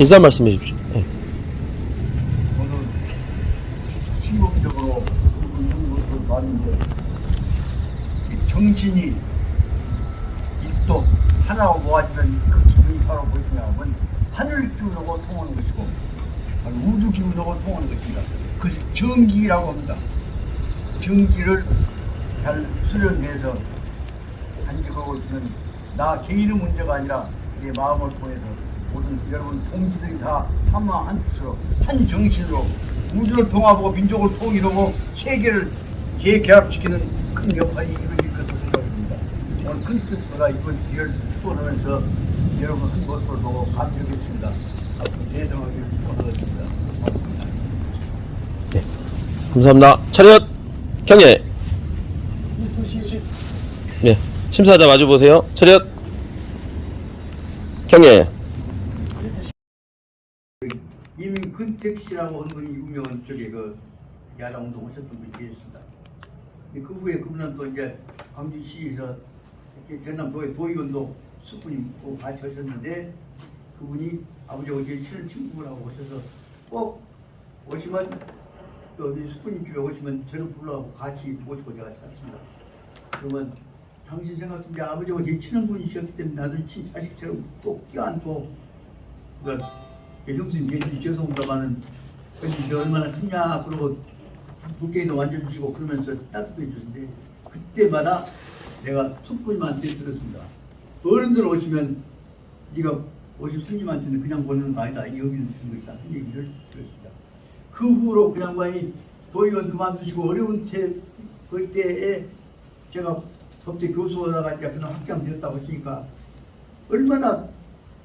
인사 말씀해 주십시오. 네. 저는 충동적으로 이런 것을 봤는데 정신이 입도 하나로 모아지면 그 기분이 바로 무엇이냐면 하늘 기운하고 통하는 것이고 우주 기운하고 통하는 것입니다. 그것이 정기라고 합니다. 정기를 잘 수련해서 간직하고 있는 나 개인의 문제가 아니라 내 마음을 통해서 모든 여러분 동지들이 다 하나 한 뜻으로 한 정신으로 우주를 통합하고 민족을 통일하고 세계를 재결합시키는 큰 역할이 이루어질 것으로 생각합니다. 오늘 큰 뜻보다 이번 기회를 축원하면서 여러분 한 것을 보고 감격했습니다. 앞으로 대성하기를 축원하겠습니다. 감사합니다. 차렷 경례. 네, 심사자 마주 보세요. 차렷 경례. 임근택 씨라고 하는 분이 유명한 쪽에 그 야당 운동 하셨던 분이 계셨습니다. 그 후에 그분은 또 이제 광주시에서 전남 도의원도 숙분이 같이 하셨는데 그분이 아버지하고 제일 친한 친구라고 하셔서 꼭 오시면 또 숙분이 집에 오시면 저를 불러가고 같이 모시고 제가 찾습니다. 그러면 당신 생각하면 아버지하고 제일 친한 분이셨기 때문에 나도 친자식처럼 꼭 껴안고 그러니까 형수님 계시니 죄송합니다만은 너 얼마나 크냐 그러고 붓게도 만져주시고 그러면서 따뜻해 주는데 그때마다 내가 숙부님한테 들었습니다. 어른들 오시면 네가 오신 손님한테는 그냥 보내는 거 아니다. 여기는 주는 것이다. 그 얘기를 들었습니다. 그 후로 그 양반이 도의원 그만두시고 어려운 그때에 제가 법대 교수하다가 이제 그냥 학장 되었다고 하시니까 얼마나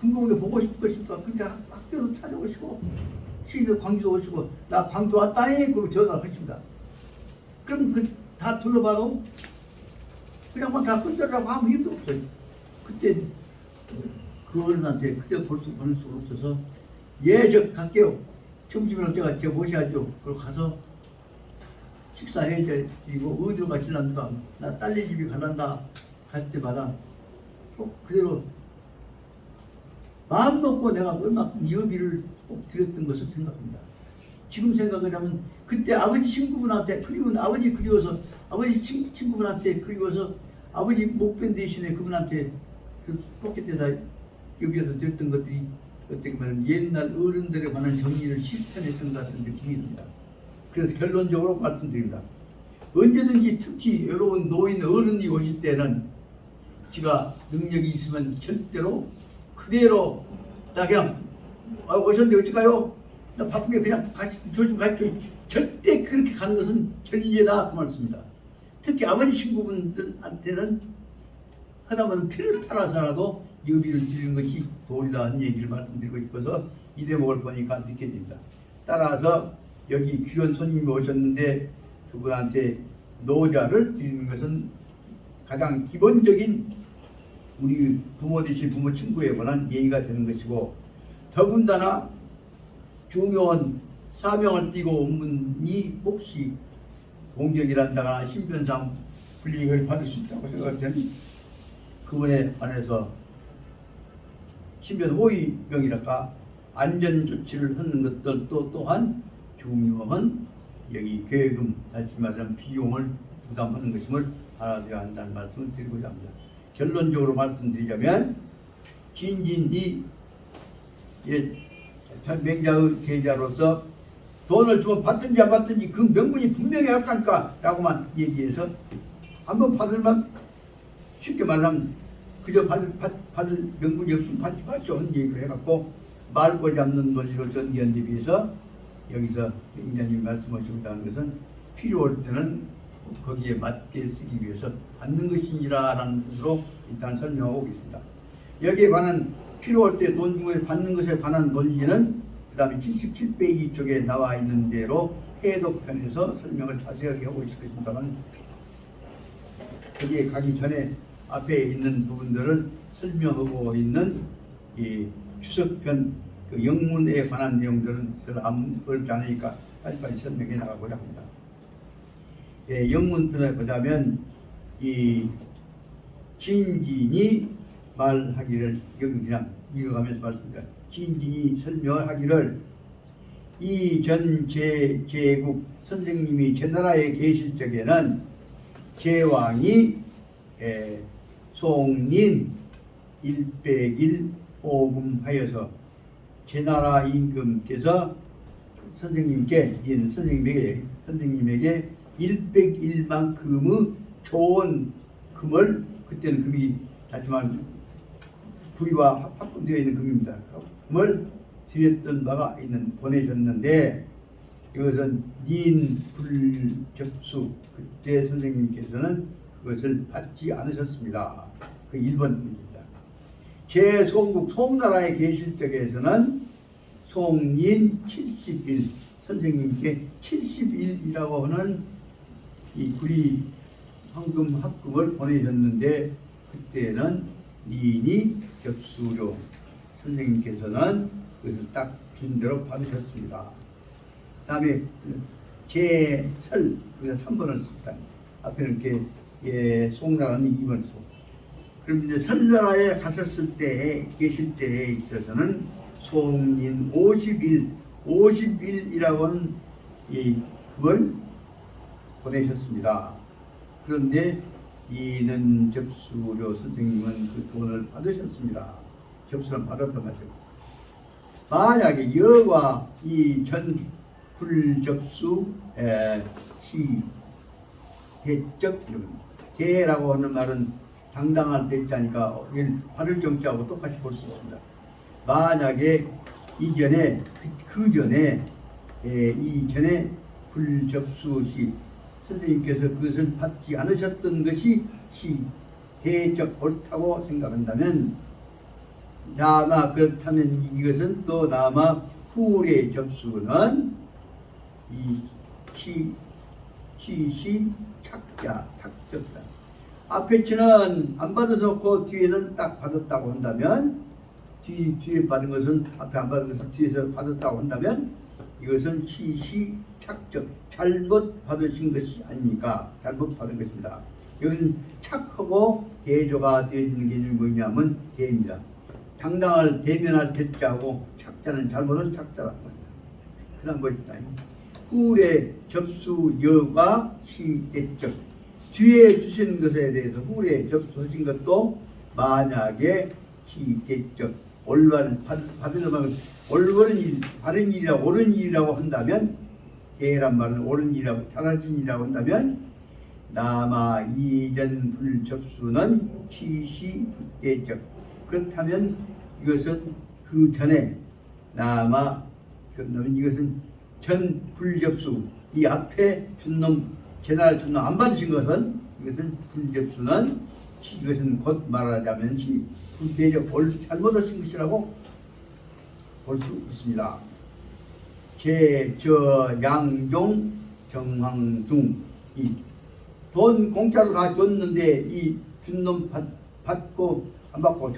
궁금하게 보고 싶을 것입니까? 그러니까 학교도 찾아오시고 시도 광주도 오시고 나 광주 왔다잉 그러고 전화를 하십니다. 그럼 그 다 둘러봐도 그냥 다 끊더라고 아무 힘도 없어요. 그때 그 어른한테 그때 보낼 수가 없어서 저 갈게요. 점심을 제가 모셔야죠. 그리고 가서 식사해 드리고 어디로 가실랍니까? 나 딸네 집에 가란다 갈 때마다 꼭 그대로 마음 먹고 내가 얼마큼 여비를 꼭 드렸던 것을 생각합니다. 지금 생각을 하면 그때 아버지 친구분한테 아버지 그리워서 아버지 친구분한테 그리워서 아버지 목변 대신에 그분한테 그 포켓에다 여비에다 드렸던 것들이 어떻게 보면 옛날 어른들에 관한 정리를 실천했던 것 같은 느낌이 듭니다. 그래서 결론적으로 말씀드립니다. 언제든지 특히 여러분 노인 어른이 오실 때는 제가 능력이 있으면 절대로 그대로 나 그냥 오셨는데 어찌가요? 나 바쁘게 그냥 조심 가십시오. 절대 그렇게 가는 것은 결례다 그 말씀입니다. 특히 아버지 친구분들한테는 하다면 피를 팔아서라도 여비를 드리는 것이 도리라는 얘기를 말씀드리고 싶어서 이 대목을 보니까 느껴집니다. 따라서 여기 귀한 손님이 오셨는데 그분한테 노자를 드리는 것은 가장 기본적인 우리 부모 되신 부모 친구에 관한 예의가 되는 것이고 더군다나 중요한 사명을 띠고 온 분이 혹시 공격이란다거나 신변상 불이익을 받을 수 있다고 생각되는 그분에 관해서 신변 호위병이랄까 안전조치를 하는 것들도 또한 중요한 여기 계획금 다시 말하면 비용을 부담하는 것임을 알아둬야 한다는 말씀을 드리고자 합니다. 결론적으로 말씀드리자면 진진이 맹자의 제자로서 돈을 주면 받든지 안 받든지 그 명분이 분명히 할 거니까 라고만 얘기해서 한번 받으면 쉽게 말하면 그저 받을 명분이 없으면 받지 마시오 하는 얘기를 해갖고 말고 잡는 논리로 전개한 데 비해서 여기서 맹자님 말씀하시고자 하는 것은 필요할 때는 거기에 맞게 쓰기 위해서 받는 것이니라 라는 뜻으로 일단 설명하고 있습니다. 여기에 관한 필요할 때 돈 주고 받는 것에 관한 논리는 그 다음에 77페이지 쪽에 나와 있는 대로 해독편에서 설명을 자세하게 하고 있을 것입니다만 거기에 가기 전에 앞에 있는 부분들을 설명하고 있는 이 추석편 그 영문에 관한 내용들은 별로 어렵지 않으니까 빨리빨리 설명해 나가고자 합니다. 예, 영문편에 보자면 이 진진이 말하기를 여기 그냥 이어가면서 말씀드립니다. 진진이 설명하기를 이 전 제국 선생님이 제나라에 계실 적에는 제왕이 송린 100일 오금하여서 제나라 임금께서 선생님에게 100일만큼의 좋은 금을, 그때는 금이 하지만 구리와 합금되어 있는 금입니다. 금을 드렸던 바가 있는 보내셨는데 이것은 불접수, 그때 선생님께서는 그것을 받지 않으셨습니다. 그 1번입니다. 제 송국 송나라에 계실 적에서는 송린 70일, 선생님께 70일이라고 하는 이 구리 황금 합금을 보내셨는데 그때는 인이 접수료, 선생님께서는 그것을 딱 준 대로 받으셨습니다. 다음에 제설, 그래서 3번을 씁니다. 앞에는 이렇게 송나라는 2번 써. 그럼 이제 설나라에 가셨을 때, 계실 때에 있어서는 송린 50일이라고 하는 이 금을 보내셨습니다. 그런데 이는 접수료, 선생님은 그 돈을 받으셨습니다. 접수를 받았단 말이죠. 만약에 여와 이 전 불접수 시 대적, 대라고 하는 말은 당당한 대자니까 받을 정자하고 똑같이 볼 수 있습니다. 만약에 이전에 그 전에 이전에 불접수 시 선생님께서 그것을 받지 않으셨던 것이 시 대적 옳다고 생각한다면, 아마 그렇다면 이것은 또 남아 후의 접수는 이 시시 착자 탁적다. 앞에 치는 안 받아서 그 뒤에는 딱 받았다고 한다면, 뒤에 받은 것은 앞에 안 받은 것을 뒤에서 받았다고 한다면 이것은 시시 착적, 잘못 받으신 것이 아닙니까? 잘못 받은 것입니다. 여기는 착하고 대조가 되어 있는 게 뭐냐면 대입니다. 당당을 대면할 대자하고 착자는 잘못은 착자라는 겁니다. 그런 것입니다. 후래 접수 여가 시대적, 뒤에 주신 것에 대해서 후래 접수하신 것도 만약에 시대적 올바른 받으려면 올바른 일, 바른 일이라고 옳은 일이라고 한다면, 대란 말은 옳은 일이라고 잘하신 일이라고 한다면 남아 이전 불접수는 시시대적. 그렇다면 이것은 그 전에 남아, 그러면 이것은 전 불접수, 이 앞에 준놈, 제나라 준놈 안 받으신 것은 이것은 불접수는 이것은 곧 말하자면 대적 잘못하신 것이라고 볼 수 있습니다. 양종 정황중, 이 돈 공짜로 다 줬는데 이 준놈 받고 안 받고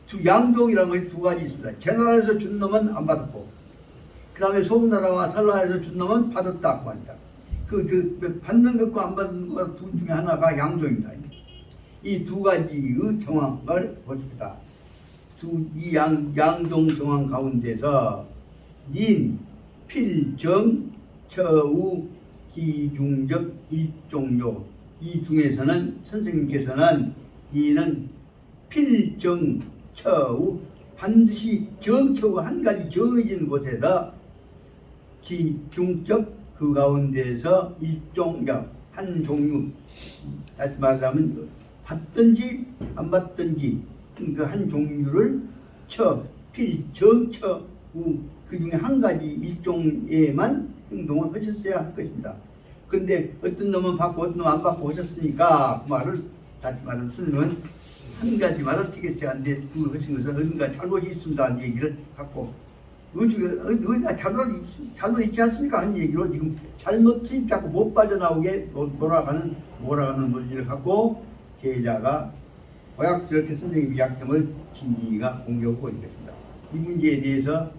두 양종이라는 것이 두 가지 있습니다. 제나라에서 준 놈은 안 받았고, 그 다음에 송나라와 설나라에서 준 놈은 받았다고 합니다. 그 받는 것과 안 받는 것 둘 중에 하나가 양종입니다. 이 두 가지의 정황을 보십니다. 이 양종 정황 가운데서 인, 필정, 처우, 기중적, 일종요, 이 중에서는 선생님께서는 이는 필정, 처우, 반드시 정처우 한 가지 정해진 곳에서 기중적, 그 가운데서 일종력, 한 종류, 다시 말하자면 받든지 안 받든지 그 한 종류를 필정처우, 그 중에 한 가지 일종에만 행동을 하셨어야 할 것입니다. 근데 어떤 놈은 받고 어떤 놈은 안 받고 하셨으니까 그 말을, 다시 말하면 스님은 한 가지 말을 티겠어야 하는데 두 하신 것은 어딘가 잘못이 있습니다 하는 얘기를 갖고, 잘못 있지 않습니까 하는 얘기로 지금 잘못이 자꾸 못 빠져나오게 몰아가는 논리를 갖고 제자가 고약스럽게 선생님의 약점을 진리가 공격하고 있는 것입니다. 이 문제에 대해서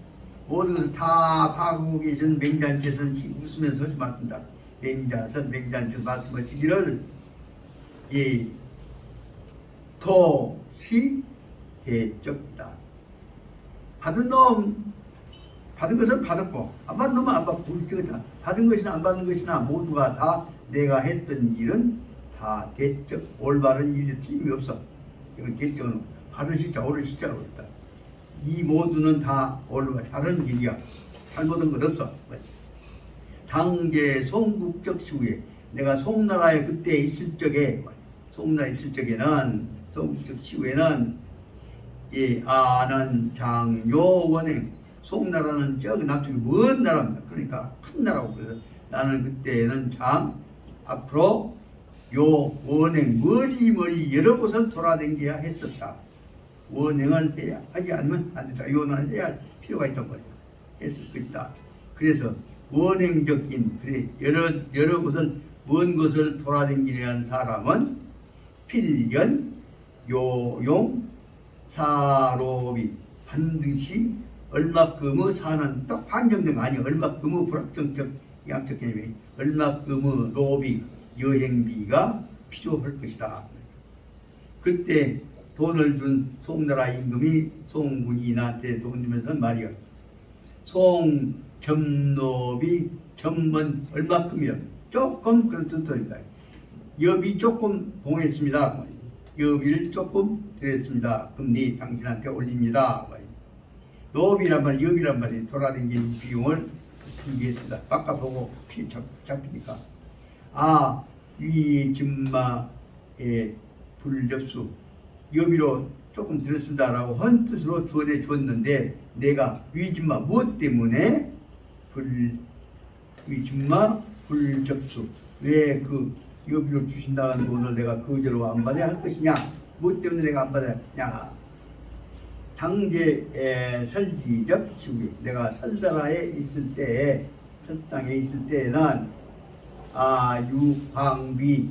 모든 것을 다 파악하고 계신 맹자님께서는 웃으면서 말씀합니다. 맹자님께서 말씀하시기를 도시 대적이다. 받은 놈 받은 것은 받았고 안 받은 놈은 안 받고 그렇다. 받은 것이나 안 받은 것이나 모두가 다 내가 했던 일은 다 대적 올바른 일이 틀림이 없어. 이건 대적은 받은 시자 옳은 시자라고 했다. 이 모두는 다 올바른 다른 일이야. 잘못한 건 없어. 당제 송국적 시후에 내가 송나라에 그때 있을 적에 송나라에 있을 적에는 송국적 시후에는 이 아는 장요 원행 송나라는 저기 남쪽이 먼 나라입니다. 그러니까 큰 나라고 그래서 나는 그때는 장 앞으로 요 원행 머리 여러 곳을 돌아다녀야 했었다. 원행을 해야 하지 않으면 안 된다. 요는 해야 할 필요가 있단 말이야. 했을 것이다. 그래서 원행적인 그래 여러 곳을 먼 곳을 돌아다니려는 사람은 필연 요용 사로비 반드시 얼마큼의 사는 딱 한정된 거 아니야. 얼마큼의 불확정적 양적 개념이 얼마큼의 로비 여행비가 필요할 것이다. 그때 돈을 준 송나라 임금이 송군이 나한테 돈 주면서 말이야. 송 점노비 점은 얼마큼이야. 조금 그런 뜻입니다. 여비 조금 봉했습니다. 여비를 조금 드렸습니다. 금리 당신한테 올립니다. 노비란 말, 여비란 말이 돌아다니는 비용을 준비했습니다. 바꿔보고 피 잡히니까. 아, 위진마의 불접수 여비로 조금 드렸습니다라고 헌 뜻으로 주어내 줬는데 내가 위진마 무엇 때문에 위진마 불접수 왜 그 여비로 주신다는 돈을 내가 그대로 안 받아야 할 것이냐? 무엇 때문에 내가 안 받아야 하냐? 당제 설지적 시국에 내가 설나라에 있을 때 설당에 있을 때는 유방비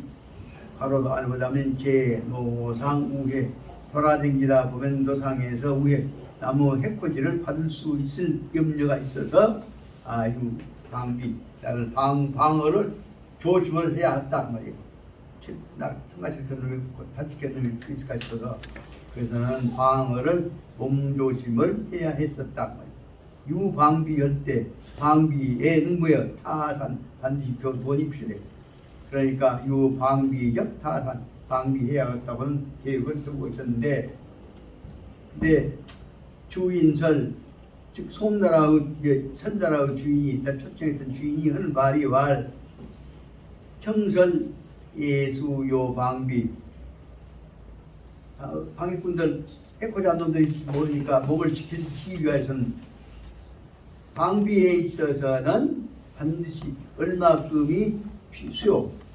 바로 안 보자면 제 노상 우회 돌아다니다 보면 노상에서 우회 나무 해코지를 받을 수 있을 염려가 있어서 유방비 나를 방어를 조심을 해야 한다 말이에요. 나 청가실 놈이 다치게 놈이 있을까 싶어서 그래서 나는 방어를 몸조심을 해야 했었다 말이에요. 유방비할 때 방비에는 뭐야? 타산 반드시 돈이 필요해. 그러니까 유방비적 타산 방비해야겠다고는 계획을 쓰고 있었는데 근데 주인설 즉 송나라의 선나라의 주인이 초청했던 주인이 하는 말이 청설 예수요 방비 방해꾼들 해코지 않는 놈들이 모르니까 목을 지키기 위해서는 방비에 있어서는 반드시 얼마큼이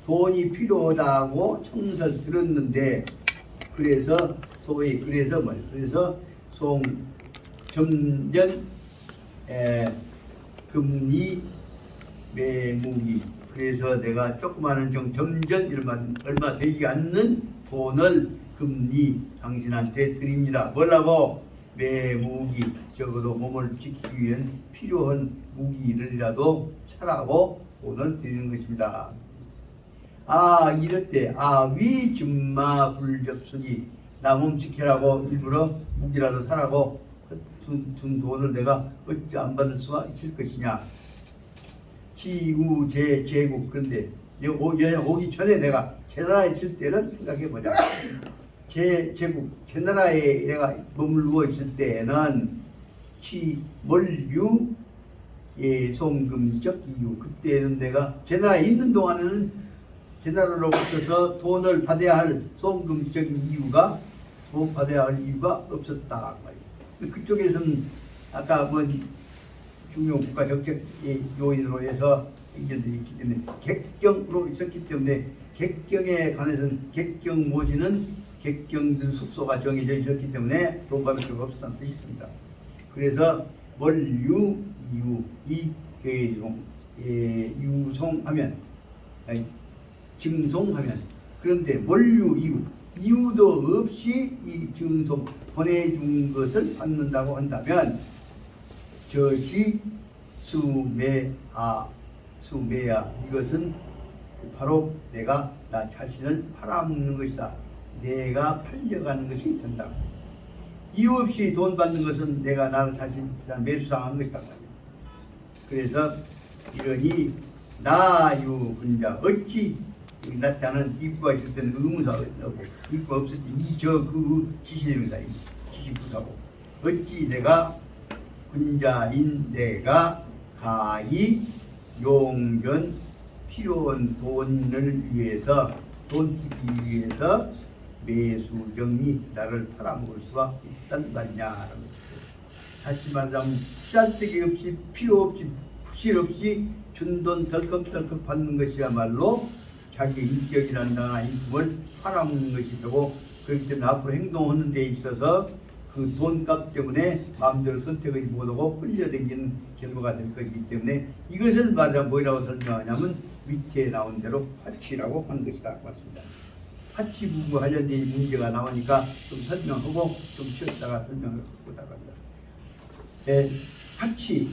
돈이 필요하다고 청설 들었는데 그래서 소위 그래서 점전 금리 매무기 그래서 내가 조그마한 점전 얼마 되지 않는 돈을 금리 당신한테 드립니다. 뭐라고? 매무기 적어도 몸을 지키기 위한 필요한 무기를이라도 차라고 돈을 드리는 것입니다. 이럴 때 위준마 불접수기 나 몸 지키라고 일부러 무기라도 사라고 준 돈을 내가 어찌 안 받을 수가 있을 것이냐. 지구 제국 그런데 오기 전에 내가 제나라에 있을 때를 생각해보자. 제국 제나라에 내가 머물고 있을 때에는 멀유 송금적 이유 그때는 내가 제나라에 있는 동안에는 제나라로부터 돈을 받아야 할 송금적인 이유가 받아야 할 이유가 없었다 말이에요. 그쪽에서는 아까 중요 국가 정책 요인으로 해서 의견들이 있기 때문에 객경으로 있었기 때문에 객경에 관해서는 객경 모시는 객경들 숙소가 정해져 있었기 때문에 돈 받을 필요가 없었다는 뜻이 있습니다. 그래서 멀유 이유 이계종 유송하면 증송하면 그런데 멀유 이유도 없이 이 증송 보내준 것을 받는다고 한다면 저시 수매야 이것은 바로 내가 나 자신을 팔아먹는 것이다. 내가 팔려가는 것이 된다. 이유 없이 돈 받는 것은 내가 나를 자신 매수당한 것이다 말이야. 그래서 이러니 나유 근자 어찌 나타는 입구가 있을 때는 의무사가 있다고 입구가 없을 때 이 저 그 지시입니다. 지시부사고 어찌 내가 근자인 내가 가히 용전 필요한 돈을 위해서 돈 쓰기 위해서 매수정리 나를 팔아먹을 수가 있단 말이냐. 다시 말하자면 쓸데기 없이 필요 없이 부실 없이 준 돈 덜컥덜컥 받는 것이야말로 자기 인격이란다 인품을 팔아먹는 것이 되고 그렇기 때문에 앞으로 행동하는 데 있어서 그 돈값 때문에 마음대로 선택하지 못하고 끌려다니는 결과가 될 것이기 때문에 이것을 말하자면 뭐라고 설명하냐면 밑에 나온 대로 화치라고 하는 것이다. 맞습니다. 화치 부부 관련된 문제가 나오니까 좀 설명하고 좀 쉬었다가 설명을 하고 합니다. 화치,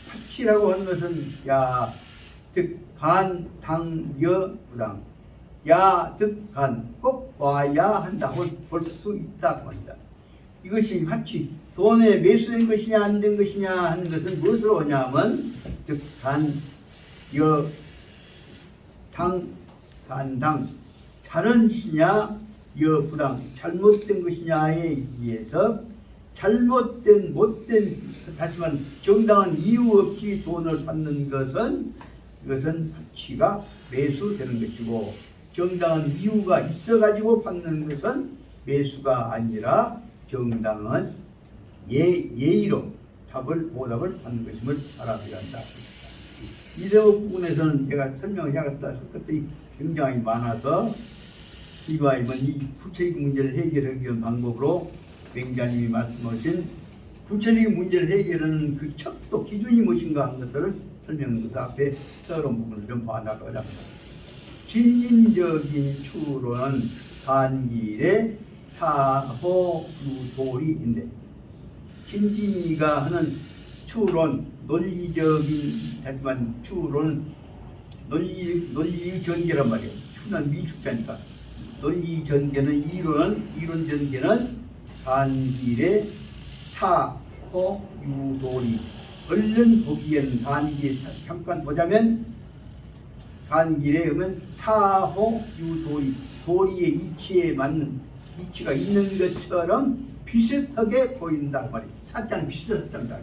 화치라고 하는 것은 득간, 당, 여, 부당. 득간, 꼭 와야 한다고 볼 수 있다고 합니다. 이것이 화치, 돈에 매수된 것이냐 안 된 것이냐 하는 것은 무엇으로 오냐면 득간, 여, 당, 간당 다른 것이냐 여부당 잘못된 것이냐에 의해서 잘못된 못된 하지만 정당한 이유 없이 돈을 받는 것은 이것은 화치가 매수되는 것이고 정당한 이유가 있어 가지고 받는 것은 매수가 아니라 정당한 예의로 보답을 받는 것임을 알아야 한다. 이 부분에서는 제가 설명을 해야겠다 할 것들이 굉장히 많아서 이거아니면 이 구체적인 문제를 해결하기 위한 방법으로 맹자님이 말씀하신 구체적인 문제를 해결하는 그 척도 기준이 무엇인가 하는 것들을 설명해서 앞에 떠오른 부분을 좀 봐나가자 합니다. 진진적인 추론은 단길의 사호유도리인데 진진이가 하는 추론 논리적인 하지만 추론은 논리 전개란 말이에요. 추는 미축자니까 논리 전개는 이론 전개는 단길의 사호유도리 얼른 보기에는 단길에 잠깐 보자면 단길에 오면 사호유도리 도리의 이치에 맞는 이치가 있는 것처럼 비슷하게 보인다 말이에요. 사자는 비슷하단다.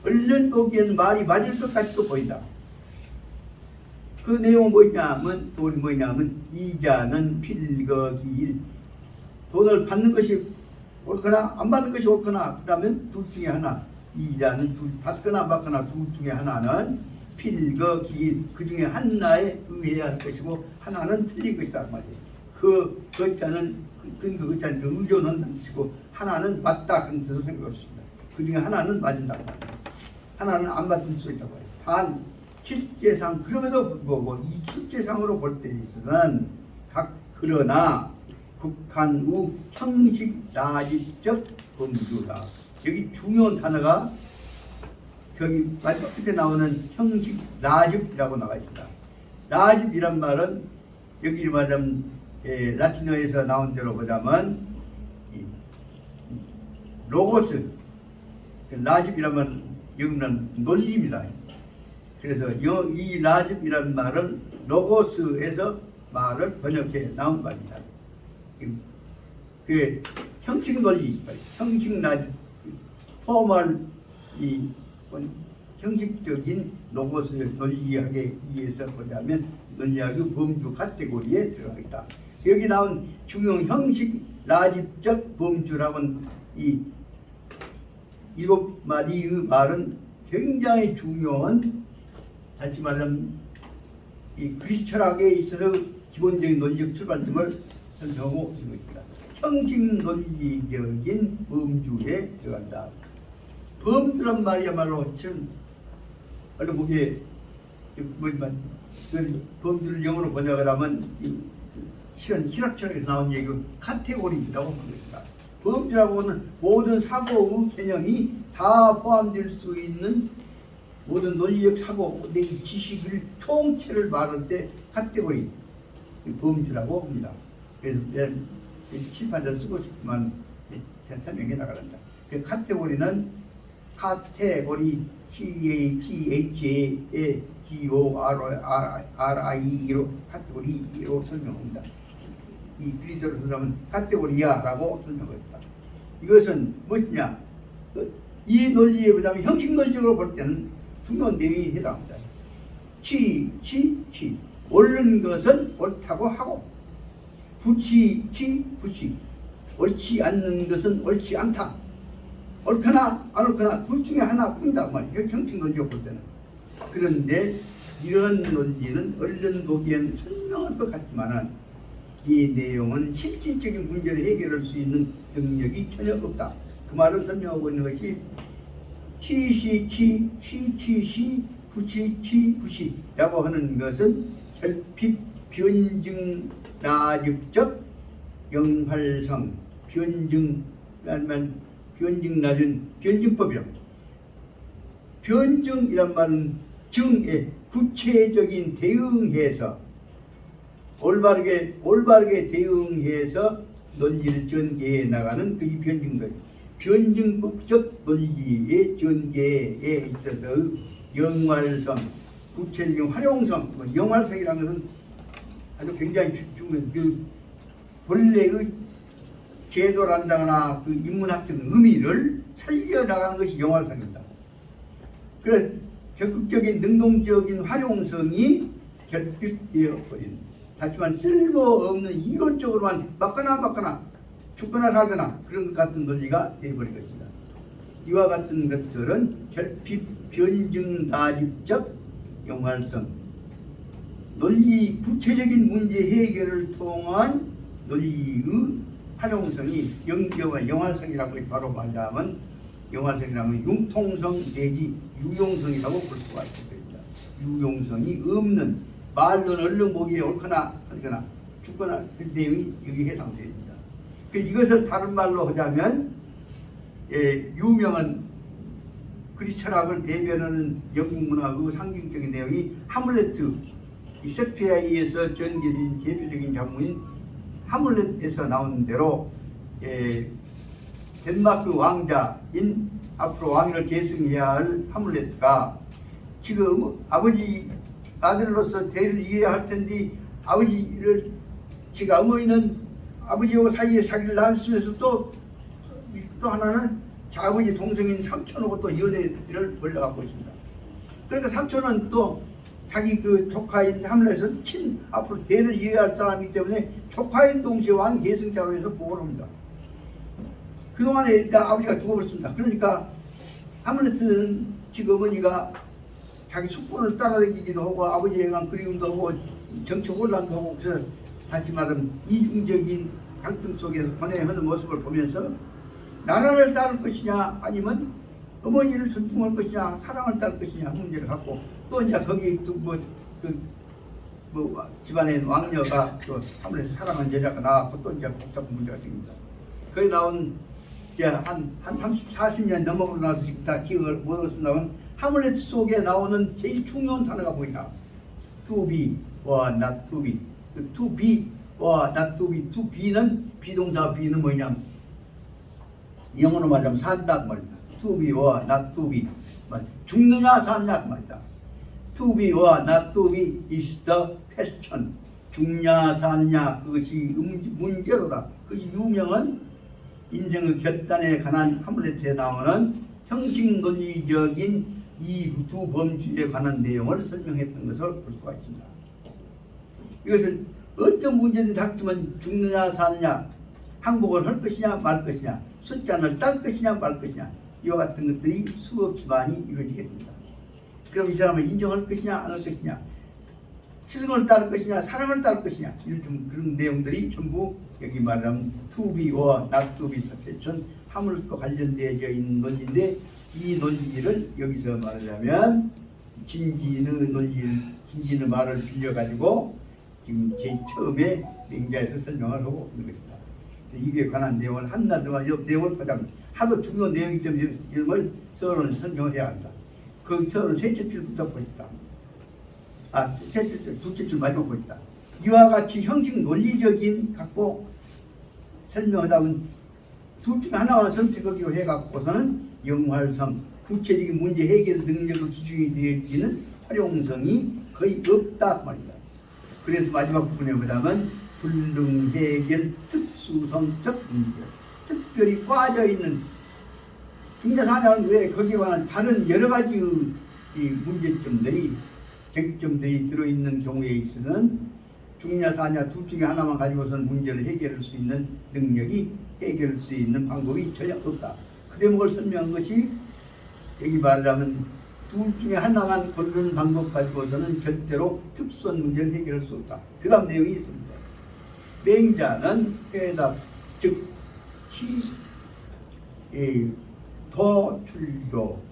얼른 보기에는 말이 맞을 것 같이도 보인다. 그 내용은 뭐냐면 이자는 필거기일 돈을 받는 것이 옳거나 안 받는 것이 옳거나 그러면 둘 중에 하나 이자는 받거나 안 받거나 둘 중에 하나는 필거기일 그 중에 하나에 의해야 할 것이고 하나는 틀린 것이다 말이에요. 그 글자는 근거 글자는 의존한다는 것이고 하나는 맞다 그런 뜻으로 생각할 수 있습니다. 그 중에 하나는 맞는다고 말이에요. 하나는 안 맞을 수 있다고 해요. 단 실제상 그럼에도 불구하고 이 실제상으로 볼 때 있어서는 그러나 국한 후 형식 나집적 범주다. 여기 중요한 단어가 여기 마지막 끝에 나오는 형식 나집이라고 나와 있습니다. 나집이란 말은 여기 말하자면 라틴어에서 나온 대로 보자면 로고스 나집이라면 여기는 논리입니다. 그래서 이 라집이라는 말은 로고스에서 말을 번역해 나온 말입니다. 그 형식 논리, 형식 라집, 포멀 이 형식적인 로고스를 논리학에 의해서 보자면 논리학의 범주 카테고리에 들어가겠다. 여기 나온 중용 형식 라집적 범주라고는 이 일곱 마디의 말은 굉장히 중요한 다시 말하면 이 그리스 철학에 있어서 기본적인 논리적 출발점을 설명하고 있는 것입니다. 형식 논리적인 범주에 들어간다. 범주란 말이야말로 지금 얼른 보기에 범주를 영어로 번역을 하면 실은 희락철학에서 나온 얘기 카테고리라고 하는 것이다. 범주라고 하는 모든 사고의 개념이 다 포함될 수 있는 모든 논리적 사고, 내 지식을 총체를 말할 때 카테고리, 범주라고 합니다. 그래서 칠판을 쓰고 싶지만 설명해 나가란다. 그 카테고리는 카테고리 CATHAGORIE로 카테고리로 설명합니다. 이 그리스어로 쓰자면 카테고리아라고 설명했다. 이것은 무엇이냐? 이 논리에 보자면 형식 논리적으로 볼 때는 중요한 내용이 해당합니다. 취. 옳은 것은 옳다고 하고, 부치. 옳지 않는 것은 옳지 않다. 옳거나 안 옳거나 둘 중에 하나뿐이다 말이에요. 형식 논리로 볼 때는. 그런데 이런 논리는 얼른 보기엔 선명할 것 같지만은 이 내용은 실질적인 문제를 해결할 수 있는 능력이 전혀 없다. 그 말을 설명하고 있는 것이 취, 부치라고 하는 것은 결핍, 변증, 나직적, 영활성, 변증법이요. 변증이란 말은 증에 구체적인 대응해서 올바르게 대응해서 논리를 전개해 나가는 그이 변증들. 변증법적 논리의 전개에 있어서 영활성, 구체적인 활용성, 영활성이라는 것은 아주 굉장히 중요한 그 본래의 계도란다거나 그 인문학적 의미를 살려나가는 것이 영활성입니다. 그래서 적극적인 능동적인 활용성이 결핍되어 버린, 하지만 쓸모없는 이론적으로만 맞거나 죽거나 살거나 그런 것 같은 논리가 되어버린 것입니다. 이와 같은 것들은 결핍, 변증, 나직적, 영활성, 논리 구체적인 문제 해결을 통한 논리의 활용성이 영활성이라고 바로 말하면 영활성이라면 융통성 내지 유용성이라고 볼 수가 있습니다. 유용성이 없는 말로는 얼른 보기에 옳거나 하거나 죽거나 그 내용이 여기 해당되어 있습니다. 이것을 다른 말로 하자면 유명한 그리스 철학을 대변하는 영국 문학의 상징적인 내용이 하물레트, 셰익스피어에 의해서 전개된 대표적인 작품인 하물렛에서 나오는 대로 덴마크 왕자인 앞으로 왕위를 계승해야 할 하물렛가 지금 아버지 아들로서 대를 이해해야 할 텐데 아버지를 지금 어머니는 아버지하고 사이에 자기를 낳았으면서 또 하나는 아버지 동생인 삼촌하고 또 연애를 벌려갖고 있습니다. 그러니까 삼촌은 또 자기 그 조카인 하물렛에서 앞으로 대를 이해할 사람이기 때문에 조카인 동시에 왕 계승자로 해서 보고를 합니다. 그동안에 일단 아버지가 죽어버렸습니다. 그러니까 하물렛은 지금 어머니가 자기 숙부를 따라다니기도 하고 아버지에 대한 그리움도 하고 정치 혼란도 하고 그래서 다시 말하면 이중적인 갈등 속에서 번뇌하는 모습을 보면서 나라를 따를 것이냐 아니면 어머니를 존중할 것이냐 사랑을 따를 것이냐 문제를 갖고 또 이제 거기 또 집안의 왕녀가 또 하물렛 사랑하는 여자가 나왔고 또 이제 복잡한 문제가 생깁니다. 거기 나온 이제 한 30, 40년 넘어가고 나서 지금 다 기억을 못 하겠습니다만 하물렛 속에 나오는 제일 중요한 단어가 뭐냐? To be와 not to be. To be와 not to be. To be는 비동사 be는 뭐냐면 영어로 말하면 산다 그 말입니다. To be와 not to be. 죽느냐 사느냐 그 말이다. To be와 not to be is the question. 죽냐 사느냐 그것이 문제로다. 그것이 유명한 인생의 결단에 관한 하물렛에 나오는 형식 논리적인 이 두 범주에 관한 내용을 설명했던 것을 볼 수가 있습니다. 이것은 어떤 문제든 닥치면 죽느냐 사느냐, 항복을 할 것이냐 말 것이냐, 숫자를 딸 것이냐 말 것이냐 이와 같은 것들이 수없이 많이 이루어지게 됩니다. 그럼 이 사람을 인정할 것이냐 안 할 것이냐, 스승을 따를 것이냐 사랑을 따를 것이냐 이런 그런 내용들이 전부 여기 말하면 to be와 not to be question 하물렛과 관련되어 있는 논리인데 이 논리를 여기서 말하자면 진진의 말을 빌려가지고 지금 제일 처음에 맹자에서 설명을 하고 있는 것입니다. 이게 관한 내용을 한나더만 이 내용을 보자면 하도 중요한 내용이기 때문에 이걸 서론 설명을 해야 한다. 그 서론 셋째 줄부터 보시다. 셋째 줄, 둘째 줄 마지막 보시다. 이와 같이 형식 논리적인 갖고 설명하다 보면 둘 중에 하나만 선택하기로 해갖고서는 영활성, 구체적인 문제 해결 능력의 기준이 되어지는 활용성이 거의 없다 말이다. 그래서 마지막 부분에 보자면 불능 해결 특수성적 문제, 특별히 빠져 있는 중자사냐는 왜 거기에 관한 다른 여러 가지 이 문제점들이 쟁점들이 들어있는 경우에 있어서는 중냐사냐 둘 중에 하나만 가지고서는 문제를 해결할 수 있는 능력이 해결할 수 있는 방법이 전혀 없다. 그 대목을 설명한 것이 여기 말하자면 둘 중에 하나만 고르는 방법 가지고서는 절대로 특수한 문제를 해결할 수 없다. 그 다음 내용이 있습니다. 맹자는 해답, 즉 도출교.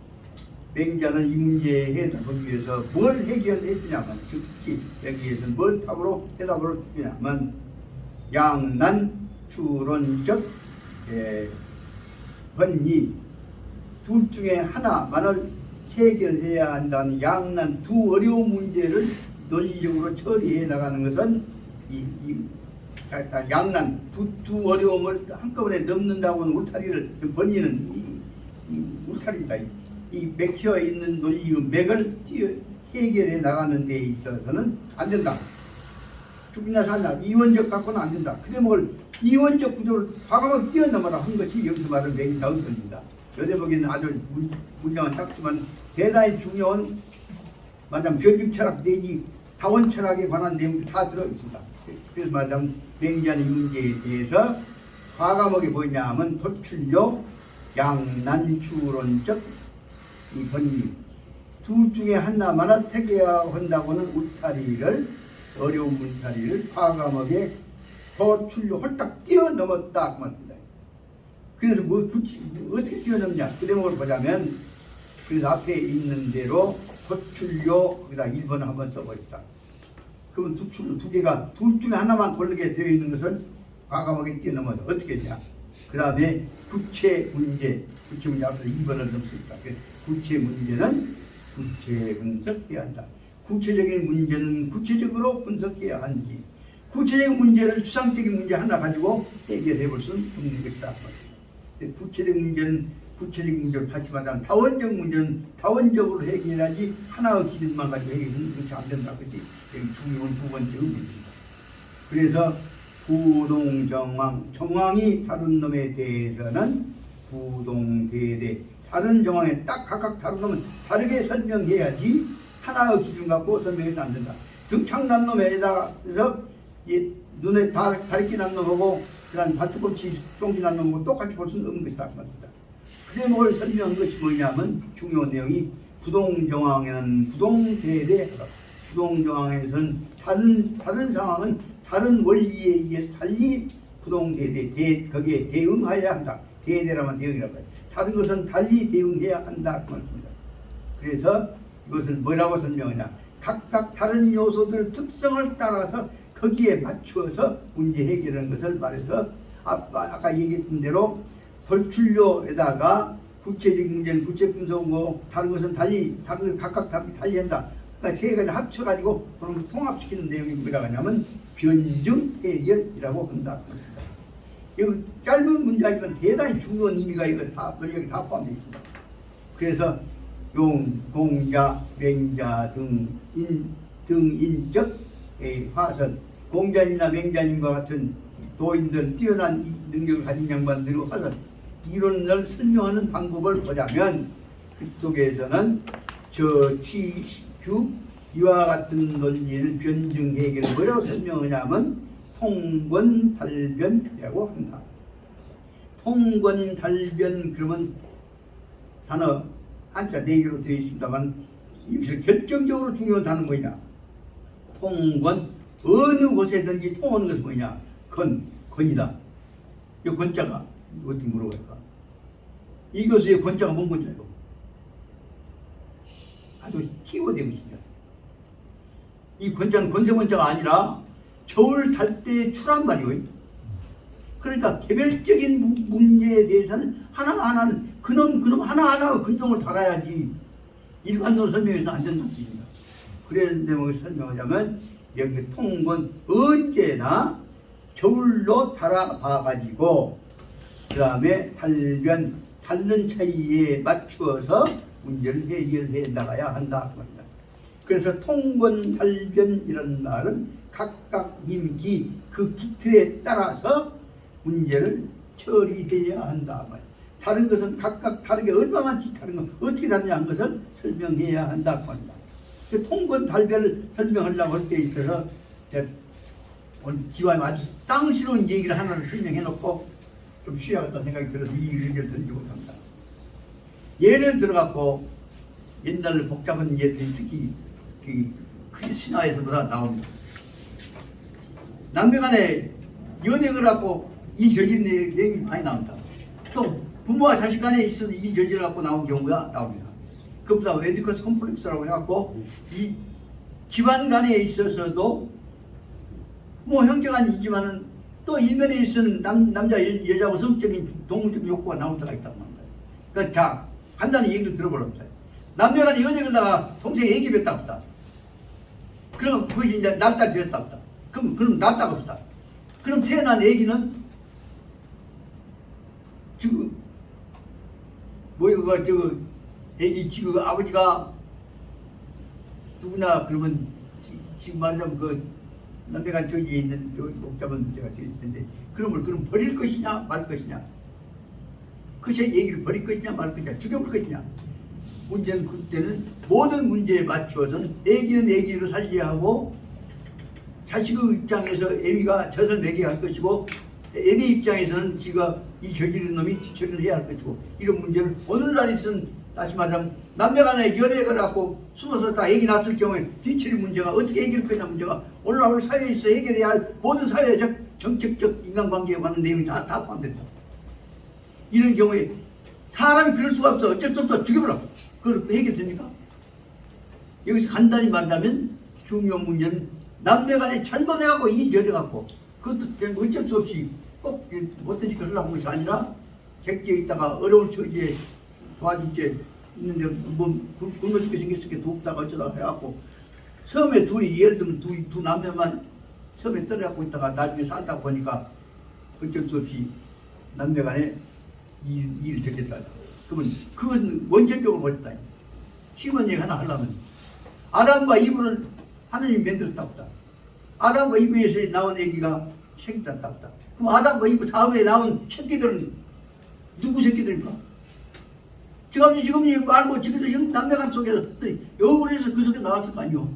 맹자는 이 문제에 해답하기 위해서 뭘 해결해 주냐면, 즉시 여기에서 뭘 답으로 해답으로 주냐면 양난 추론적 번리 둘 중에 하나만을 해결해야 한다는 양난 두 어려운 문제를 논리적으로 처리해 나가는 것은 양난 두 어려움을 한꺼번에 넘는다고는 울타리를 번리는 이 울타리입니다. 이 맥혀 있는 논리의 맥을 해결해 나가는 데 있어서는 안 된다. 죽이나 사냐 이원적 갖고는 안 된다. 그 대목을 이원적 구조를 과감하게 뛰어넘어라 한 것이 여기서 말하는 맹자의 권리다. 여 대목에는 아주 문장은 작지만 대단히 중요한 말하자면 변증 철학 내지 다원 철학에 관한 내용이 다 들어있습니다. 그래서 말하자면 맹자는 이 문제에 대해서 과감하게 뭐냐 하면 도출료 양난추론적 이 권리 둘 중에 하나만을 택해야 한다고는 울타리를 어려운 울타리를 과감하게 도출료 홀딱 뛰어넘었다 그 말입니다. 그래서 어떻게 뛰어넘냐 그 대목을 보자면 그래서 앞에 있는 대로 도출료 거기다 1번을 한번 써버렸다. 그러면 도출료 두 개가 둘 중에 하나만 고르게 되어 있는 것을 과감하게 뛰어넘어서 어떻게 되냐. 그 다음에 구체 문제 앞에서 2번을 좀 쓰겠다. 구체 문제는 구체 분석해야 한다. 구체적인 문제는 구체적으로 분석해야 한지 구체적인 문제를 추상적인 문제 하나 가지고 해결해 볼 수는 없는 것이다. 구체적인 문제는 구체적인 문제로 다시 말하면 다원적 문제는 다원적으로 해결하지 하나의 기준만 가지고 해결하는 그렇지 안 된다. 그렇지? 여기 중요한 두 번째 문제입니다. 그래서 부동정황, 정황이 다른 놈에 대해서는 부동대대 다른 정황에 딱 각각 다른 놈은 다르게 설명해야지 하나의 기준 갖고 설명해서 안 된다. 등창난 놈에다가 눈에 다리끼 난 놈하고 그 다음 발톱꿈치 쫑기 난 놈하고 똑같이 볼 수는 없는 것이다. 그 대목을 설명한 것이 뭐냐면 중요한 내용이 부동정황에는 부동대대하다. 부동정황에서는 다른 상황은 다른 원리에 의해서 달리 부동대대 거기에 대응해야 한다. 대대라면 대응이라고 해요. 다른 것은 달리 대응해야 한다 그 말입니다. 그래서 이것을 뭐라고 설명하냐. 각각 다른 요소들 특성을 따라서 거기에 맞추어서 문제 해결하는 것을 말해서 아까 얘기했던 대로 돌출료에다가 구체적인 문제는 구체 분석하고 다른 것은 달리 다른 각각 달리 한다. 그러니까 세 가지 합쳐가지고 그럼 통합시키는 내용이 뭐라고 하냐면 변증 해결이라고 한다. 이거 짧은 문장이지만 대단히 중요한 의미가 이거 다 여기 다 포함되어 있습니다. 그래서 용, 공자, 맹자 등인적 화선, 공자님이나 맹자님과 같은 도인들 뛰어난 능력을 가진 양반들의 화선 이론을 설명하는 방법을 보자면 그쪽에서는 저취규 이와 같은 논리를 변증 해결을 뭐라고 설명하냐면 통권달변이라고 한다. 통권달변 그러면 단어 한자 4개로 되어 있습니다만 여기서 결정적으로 중요한 단어는 뭐냐. 통권 어느 곳에든지 통하는 것은 뭐냐. 권이다. 이 권자가 어떻게 물어볼까. 이것의 권자가 뭔 권자예요. 아주 키워드의 것이죠. 이 권자는 권세권자가 아니라 저울 달 때 추란 말이요. 그러니까 개별적인 문제에 대해서는 하나하나는 그놈 하나하나 근성을 달아야지 일반적으로 설명해서는 안 된다는 뜻입니다. 그런 내용을 설명하자면 여기 통권 언제나 저울로 달아봐가지고 그 다음에 다른 차이에 맞추어서 문제를 해결해 나가야 한다. 그래서 통건달변이라는 말은 각각 임기 그 기틀에 따라서 문제를 처리해야 한다. 다른 것은 각각 다르게 얼마나 다른 것, 어떻게 다르냐 하는 것을 설명해야 한다고 합니다. 통건달변을 설명하려고 할 때 있어서 오늘 기왕 아주 쌍스러운 얘기를 하나를 설명해 놓고 좀 쉬어야겠다는 생각이 들어서 이 얘기를 던지고 합니다. 예를 들어갖고 옛날 복잡한 예들이 특히 그 신화에서보다 나옵니다. 남녀간에 연애를 갖고 일 저지른 내용이 많이 나옵니다. 또 부모와 자식 간에 있어서 일 저지를 갖고 나온 경우가 나옵니다. 그것보다 에디커스 컴플렉스라고 해갖고 이 집안 간에 있어서도 뭐 형제간이지만은 또 일면에 있는 남자 여자하고 성적인 동물적 욕구가 나올 때가 있단 말입니다. 그러니까 자 간단히 얘기를 들어보랍니다. 남녀간에 연애를 나가 동생이 애기 뱉다 보다. 그럼 그것이 이제 낳다 되었다 보다. 그럼 낳다 봅시다. 그럼 태어난 애기는 지금 뭐이거 애기 지금 아버지가 누구냐 그러면 지금 말하자면 그 남자가 저기에 있는 저 목잡은 문제가 되어 있는데 그럼 버릴 것이냐 말 것이냐 그새 얘기를 버릴 것이냐 말 것이냐 죽여볼 것이냐 문제는 그때는 모든 문제에 맞추어서는 애기는 애기로 살려야 하고 자식의 입장에서 애미가 젖을 먹여야 할 것이고 애미 입장에서는 지가 이 저지른 놈이 뒤처리를 해야 할 것이고 이런 문제를 오늘날 있은 다시 말하면 남녀간에 연애를 갖고 숨어서 다 애기 낳았을 경우에 뒤처리 문제가 어떻게 해결할 거냐 문제가 오늘 사회에서 해결해야 할 모든 사회적 정책적 인간관계에 관한 내용이 다 포함된다. 이런 경우에 사람이 그럴 수가 없어. 어쩔 수 없어. 죽여버려. 그걸 해결됩니까? 여기서 간단히 말하자면 중요한 문제는 남녀간에 잘못해갖고 일이 저려갖고 그것도 어쩔 수 없이 꼭 어떤 짓을 하려고 한 것이 아니라 객지에 있다가 어려운 처지에 도와줄 게 있는데 뭐 굶어 죽게 생겼으니까 돕다가 어쩌다가 해갖고 처음에 둘이 예를 들면 두 남녀만 처음에 떨어갖고 있다가 나중에 살다 보니까 어쩔 수 없이 남녀간에 일을 저렸다. 그러면 그건 원천적으로 버렸다. 심한 얘기 하나 하려면 아담과 이브를 하나님이 만들었다 보다. 아담과 이브에서 나온 애기가 새끼다 보다. 그럼 아담과 이브 다음에 나온 새끼들은 누구 새끼들입니까? 지금 말고 지금도 남녀간 속에서 영으로 해서 그 속에 나왔을 거 아니오.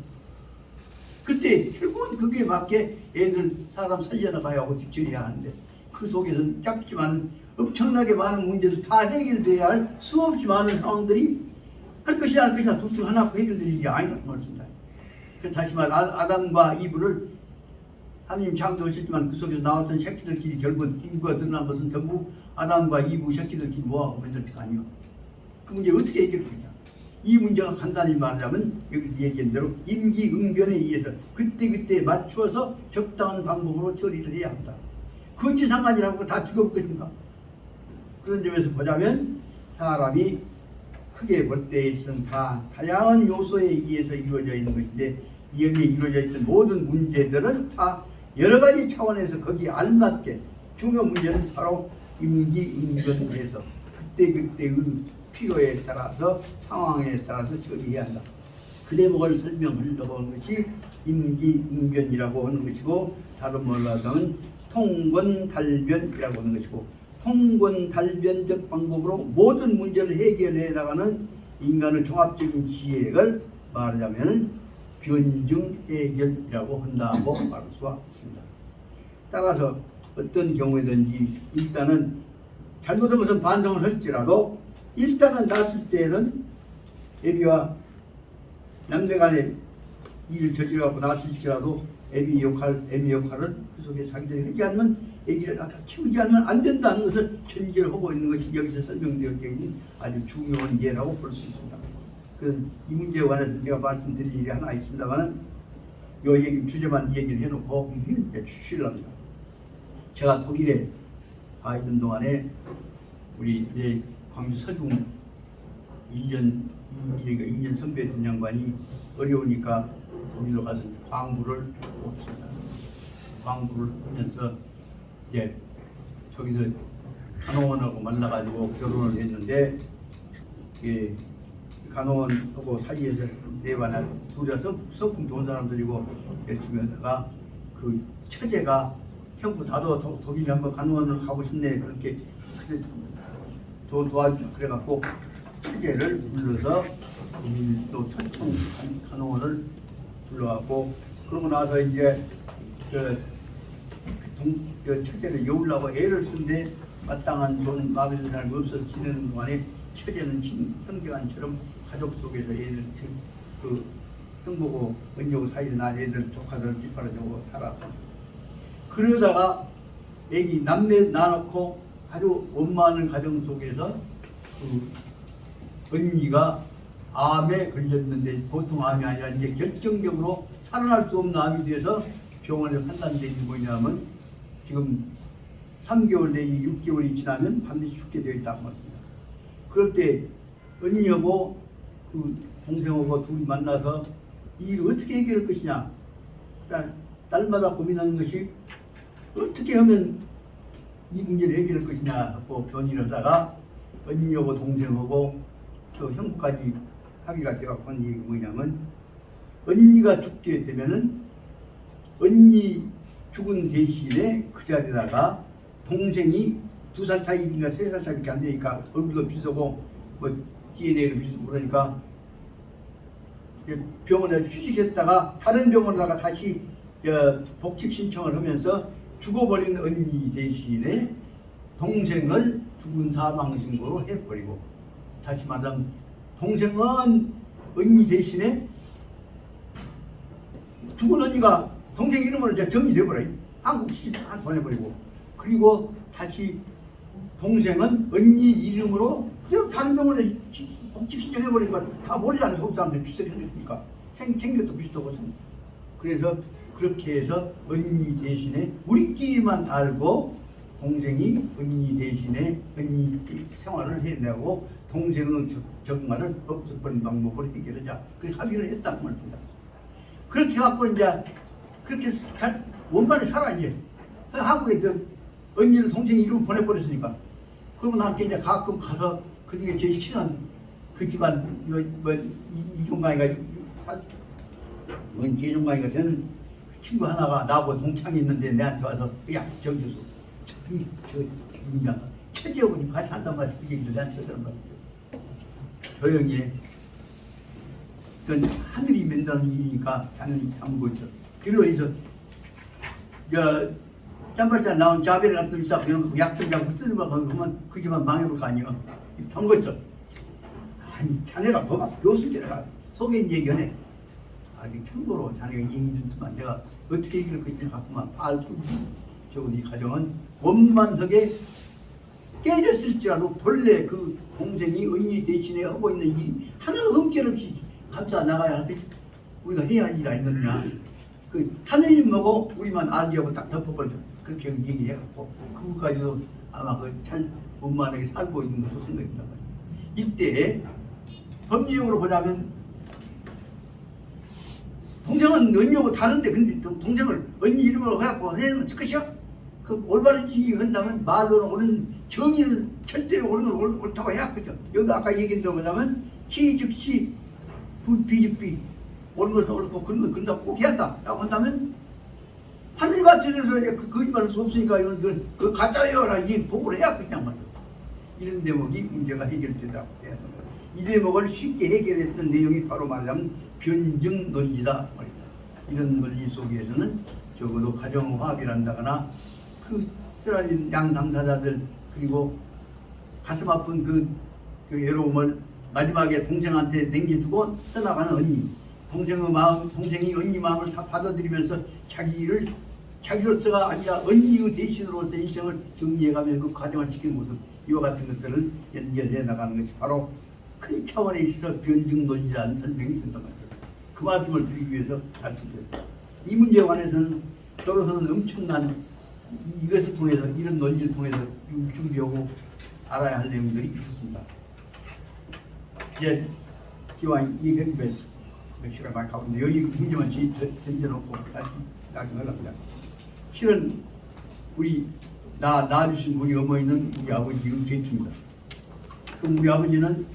그때 결국은 그게 맞게 애들 사람 살려나가야 하고 뒷처리해야 하는데 그 속에서는 짧지만 엄청나게 많은 문제들 다 해결돼야 할 수없이 많은 상황들이 할 것이냐 할 것이냐 둘 중 하나 해결될 일이 아니다 그 말씀입니다. 다시 말해 아담과 이브를 하나님 창조하셨지만 그 속에서 나왔던 새끼들끼리 결국은 인구가 드러난 것은 전부 아담과 이브 새끼들끼리 모아서 만들 거 아니오. 그 문제 어떻게 해결되냐? 이 문제가 간단히 말하자면 여기서 얘기한 대로 임기응변에 의해서 그때그때 맞추어서 적당한 방법으로 처리를 해야 한다. 근지 상관이라고 다 죽여볼 것인가? 그런 점에서 보자면 사람이 크게 볼 때 있어서는 다 다양한 요소에 의해서 이루어져 있는 것인데 여기에 이루어져 있는 모든 문제들은 다 여러 가지 차원에서 거기에 알맞게 중요한 문제는 바로 임기응변에서 그때그때의 필요에 따라서 상황에 따라서 처리해야 한다. 그 대목을 설명하려고 하는 것이 임기응변이라고 하는 것이고 다른 말로 하면 통건달변이라고 하는 것이고 통건달변적 방법으로 모든 문제를 해결해 나가는 인간의 종합적인 지혜를 말하자면 변증해결이라고 한다고 말할 수가 있습니다. 따라서 어떤 경우에든지 일단은 잘못한 것은 반성을 할지라도 일단은 낳았을 때는 애비와 남매간에 일을 저질러갖고 낳았을지라도 애미 역할을 그 속에 자기들이 하지 않으면 애기를 키우지 않으면 안 된다는 것을 전제를 하고 있는 것이 여기서 설명되어 있는 아주 중요한 예라고 볼 수 있습니다. 그래서 이 문제에 관해서 제가 말씀드릴 일이 하나 있습니다만 이 얘기 주제만 얘기를 해놓고 쉬려합니다. 제가 독일에 가 있는 동안에 우리 광주 서중 2년 선배였던 양반이 어려우니까 독일로 가서 광부를 했습니다. 광부를 하면서 이제 저기서 간호원하고 만나가지고 결혼을 했는데 예, 간호원하고 사이에서 내반을 둘이서 성품 좋은 사람들이고 열심히 하다가 그 처제가 형부 나도 독일에 한번 간호원을 가고 싶네 그렇게 도와주 그래갖고 처제를 불러서 또 초청 간호원을 불러갖고 그러고 나서 이제 그 처제를 여우려고 애를 쓴데 마땅한 돈 마음의 사람이 없어서 지내는 동안에 처제는 형제간처럼 가족 속에서 애들 그 형보고 언니하고 사이에 난 애들 조카들 뒷바라지고 살았고 그러다가 애기 남매 낳아놓고 아주 원만한 가정 속에서 그 언니가 암에 걸렸는데 보통 암이 아니라 이제 결정적으로 살아날 수 없는 암이 돼서 병원에 판단된 게 뭐냐면 지금 3개월 내지 6개월이 지나면 반드시 죽게 되어 있다고 말입니다. 그럴 때 언니하고 그 동생하고 둘이 만나서 이 일을 어떻게 해결할 것이냐 날마다 고민하는 것이 어떻게 하면 이 문제를 해결할 것이냐 하고 논의를 하다가 언니하고 동생하고 또 형부까지 합의가 되어갖고 한 얘기가 뭐냐면 언니가 죽게 되면은 언니 죽은 대신에 그 자리에다가 동생이 2살 차이인가 3살 차이밖에 안 되니까 얼굴도 비슷하고 뭐 DNA도 비슷하고 그러니까 병원에 휴직했다가 다른 병원에다가 다시 복직 신청을 하면서 죽어버린 언니 대신에 동생을 죽은 사망 신고로 해버리고 다시 말하면 동생은 언니 대신에 죽은 언니가 동생 이름으로 이제 정리돼버려요. 한국 시집 보내버리고 그리고 다시 동생은 언니 이름으로 그냥 다른 병원에 복직 신청해버리니까 다 모르잖아요. 서울 사람들 비슷하게 생겼으니까 생겨도 비슷하고 그래서 그렇게 해서 언니 대신에 우리끼리만 알고 동생이 언니 대신에 언니 생활을 해내고 동생은 적응을 없애버린 방법으로 해결하자. 그래서 합의를 했다고 말입니다. 그렇게 해갖고 이제 그렇게 잘 원만히 살아 이제 한국에 언니를 동생 이름을 보내버렸으니까 그러고 나한테 이제 가끔 가서 그중에 제일 친한 그 집안 이종강이가 이종강이가 되는 친구 하나가 나하고 동창이 있는데 내한테 와서 야 정교수 저기 그냥 처지어보니 같이 한단 말이야. 그 얘기를 내한테 하는 말이죠. 조용히 해. 그건 하늘이 맨다는 일이니까 자는 잠고 있어. 그리고 해서 짬발장 나온 자베를 갖다 있어 그냥 약점 잡고 뜯으면 그러면 그 집안 망해볼 거 아니야. 담고 있어. 아니 자네가 뭐가 교수인지 내가 속인 얘기하네. 아니 참고로 자네가 얘기 좀 듣면 내가 어떻게 얘기를 그때 갖고만 알고 적어도 이 가정은 원만하게 깨졌을지라도 본래 그 동생이 언니 대신에 하고 있는 일이 하나도 흠결없이 감싸 나가야 할 것이 우리가 해야 할 일이 아니겠느냐. 그 하느님 보고 우리만 알게 하고 딱 덮어버려. 그렇게 얘기해갖고 그것까지도 아마 그 잘 원만하게 살고 있는 것으로 생각된단 말이에요. 이때 법리적으로 보자면 동생은 언니하고 다른데 근데 동생을 언니 이름으로 해갖고 해놓은 끝이야? 그 올바른 얘기 한다면 말로는 옳은 정의를 절대로 옳은 걸 옳다고 해야 그죠? 여기 아까 얘기했다고 보자면 시 즉시 비 즉비 옳은 것은 옳고 그런 건 그런다고 꼭 해야 한다 라고 한다면 하늘이 받쳐서 이제 그 거짓말할 수 없으니까 이건 그 가짜예요 라고 이 보고를 해야 그냥 말이야. 이런 대목이 문제가 해결된다고 해야 한다. 이 대목을 쉽게 해결했던 내용이 바로 말하자면 변증 논리다 말입니다. 이런 논리 속에서는 적어도 가정화합이란다거나 그 쓰라린 양 당사자들 그리고 가슴 아픈 그 외로움을 마지막에 동생한테 남겨주고 떠나가는 언니 동생의 마음, 동생이 언니 마음을 다 받아들이면서 자기로서가 아니라 언니의 대신으로서 인생을 정리해가면서 그 과정을 지키는 모습 이와 같은 것들을 연결해 나가는 것이 바로 큰 차원에 있어 변증 논리라는 설명이 된단 말이에요. 그 말씀을 드리기 위해서 말씀드렸습니다. 이 문제에 관해서는 저로서는 엄청난 이것을 통해서 이런 논리를 통해서 준비하고 알아야 할 내용들이 있었습니다. 이제 기왕 얘기하기 위해서 몇 시간 많이 가고 있는데 여기 문제만 던져놓고 다시 나중에 하려고요. 실은 우리 낳아주신 우리 어머니는 우리 아버지 의제주입니다. 그럼 우리 아버지는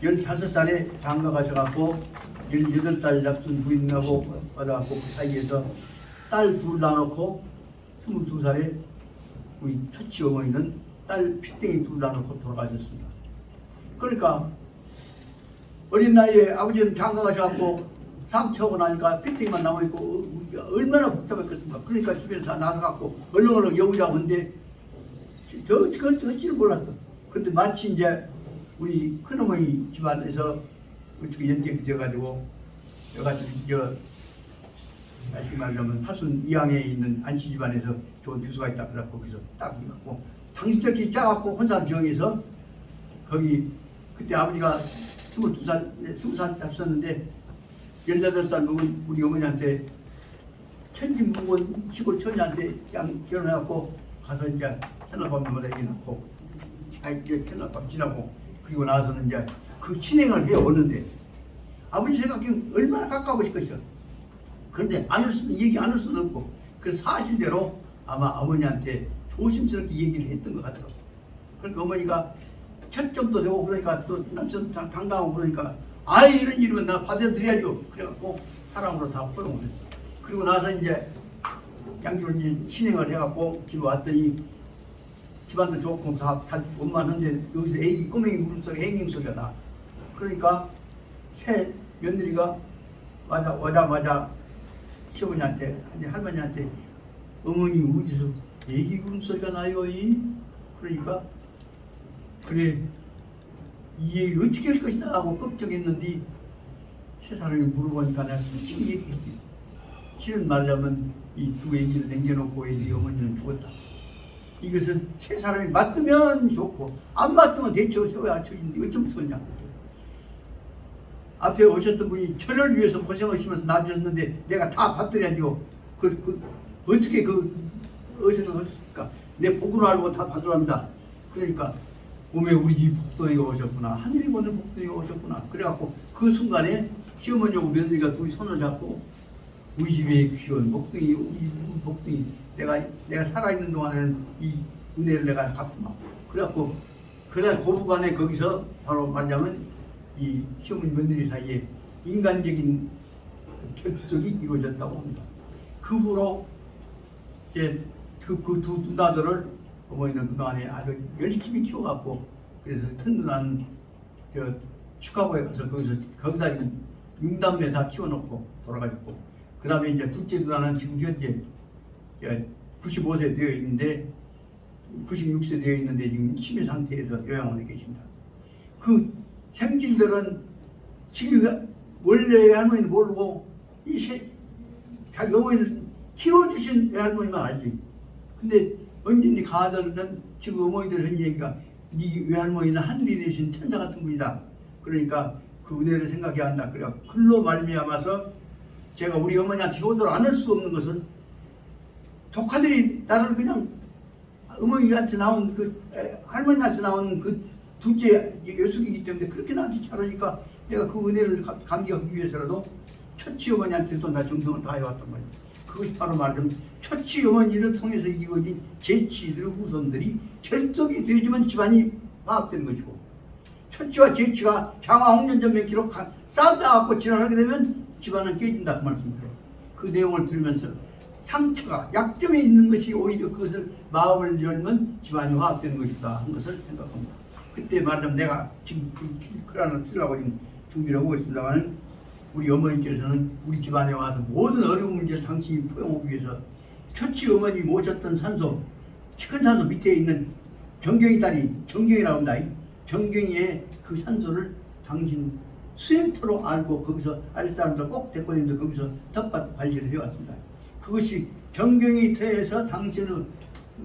15살에 장가 가셔갖고 18살 잡순 부인하고 받아갖고 그 사이에서 딸 둘 낳아놓고 22살에 우리 첫째 어머니는 딸 피땡이 둘 낳아놓고 돌아가셨습니다. 그러니까 어린 나이에 아버지는 장가 가셔갖고 상처하고 나니까 피땡이만 남아있고 얼마나 복잡했겠습니까. 그러니까 주변에서 다 나서갖고 얼렁얼렁 여우자고 하는데 저 어떻게 할지를 몰랐어. 근데 마치 이제 우리 큰어머니 집안에서 어떻게 연결이 되어가지고 다시 말하면 하순 이항에 있는 안씨 집안에서 좋은 교수가 있다 그래갖고 거기서 딱 해갖고 당신들끼리 짜갖고 혼자 정해서 거기 그때 아버지가 20살 잡혔는데 18살 먹은 우리 어머니한테 천진무건 시골 처녀한테 그냥 결혼해갖고 가서 이제 천날밤마다 얘기 낳고 이제 천날밤 지나고 그리고 나서는 이제 그 진행을 해오는데 아버지 생각에는 얼마나 가까우실 것이요. 그런데 얘기 안 할 수는 없고 그 사실대로 아마 어머니한테 조심스럽게 얘기를 했던 것 같아요. 그러니까 어머니가 첫점도 되고 그러니까 또 남편 당당하고 그러니까 아이 이런 일이면 나 받아들여야죠. 그래갖고 사랑으로 다 포용을 했어. 그리고 나서 이제 양주를 이제 진행을 해갖고 집에 왔더니 집안도 좋고 다 원만한데 여기서 애기 꼬맹이 울음소리 행님 소리가 나. 그러니까 새 며느리가 와자마자 시어머니한테 할머니한테 어머니 어디서 애기 울음소리가 나요? 그러니까 그래 이 얘기를 어떻게 할 것이다 하고 걱정했는데 세 사람이 물어보니까 내가 솔직히 얘기했지. 실은 말하자면 이 두 애기를 남겨놓고 애기 어머니는 죽었다. 이것은 세 사람이 맞으면 좋고 안 맞으면 대처를 세워야 처인데 어쩜 그러냐. 앞에 오셨던 분이 저를 위해서 고생하시면서 낳으셨는데 내가 다 받들여야죠. 어떻게 어생각했을까? 내 복으로 알고 다 받으랍니다. 그러니까 오메 우리 집 복덩이가 오셨구나. 하늘이 보는 복덩이가 오셨구나. 그래갖고 그 순간에 시어머니하고 며느리가 둘이 손을 잡고 우리 집에 귀여운 복덩이, 우리 복덩이 내가 살아있는 동안에는 이 은혜를 내가 갚구나. 그래갖고 그날 고부간에 거기서 바로 말하자면 이 시어머니 며느리 사이에 인간적인 결속이 이루어졌다고 합니다. 그 후로 이제 그 두 누나들을 어머니는 그동안에 아주 열심히 키워갖고 그래서 큰 누나는 축하고에 가서 거기다 6남매 다 키워놓고 돌아가셨고 그 다음에 이제 둘째 누나는 지금 현재 95세 되어 있는데 96세 되어 있는데 지금 치매 상태에서 요양원에 계십니다. 그 생질들은 지금 원래 외할머니는 모르고 자기 어머니를 키워주신 외할머니만 알지. 근데 언제니 가들은 지금 어머니들 한 얘기가 네 외할머니는 하늘이 되신 천사 같은 분이다. 그러니까 그 은혜를 생각해야 한다. 그래 글로 말미암아서 제가 우리 어머니한테 효도를 안 할 수 없는 것은 조카들이 나를 그냥 어머니한테 나온 할머니한테 나온 그 둘째 여숙이기 때문에 그렇게 나한테 잘하니까 내가 그 은혜를 감기하기 위해서라도 첫째 어머니한테도 나 정성을 다해왔단 말이야. 그것이 바로 말하자면 첫째 어머니를 통해서 이루어진 제치들 후손들이 결속이 되어지면 집안이 화합되는 것이고 첫째와 제치가 장화 홍련전면 기록 싸움나갖고 지랄하게 되면 집안은 깨진다 그 말씀이에요. 그 내용을 들으면서 상처가 약점에 있는 것이 오히려 그것을 마음을 열면 집안이 화합되는 것이다 하는 것을 생각합니다. 그때 말하자면 내가 지금 글 하나 쓰려고 지금 준비를 하고 있습니다만 우리 어머니께서는 우리 집안에 와서 모든 어려운 문제를 당신이 포용하기 위해서 첫째 어머니 모셨던 산소 큰 산소 밑에 있는 정경이 딸이 정경이라고 합니다. 정경이의 그 산소를 당신 수행터로 알고 거기서 알 사람들 꼭 데리고 다니면서 거기서 텃밭 관리를 해왔습니다. 그것이 정경이 터에서 당신의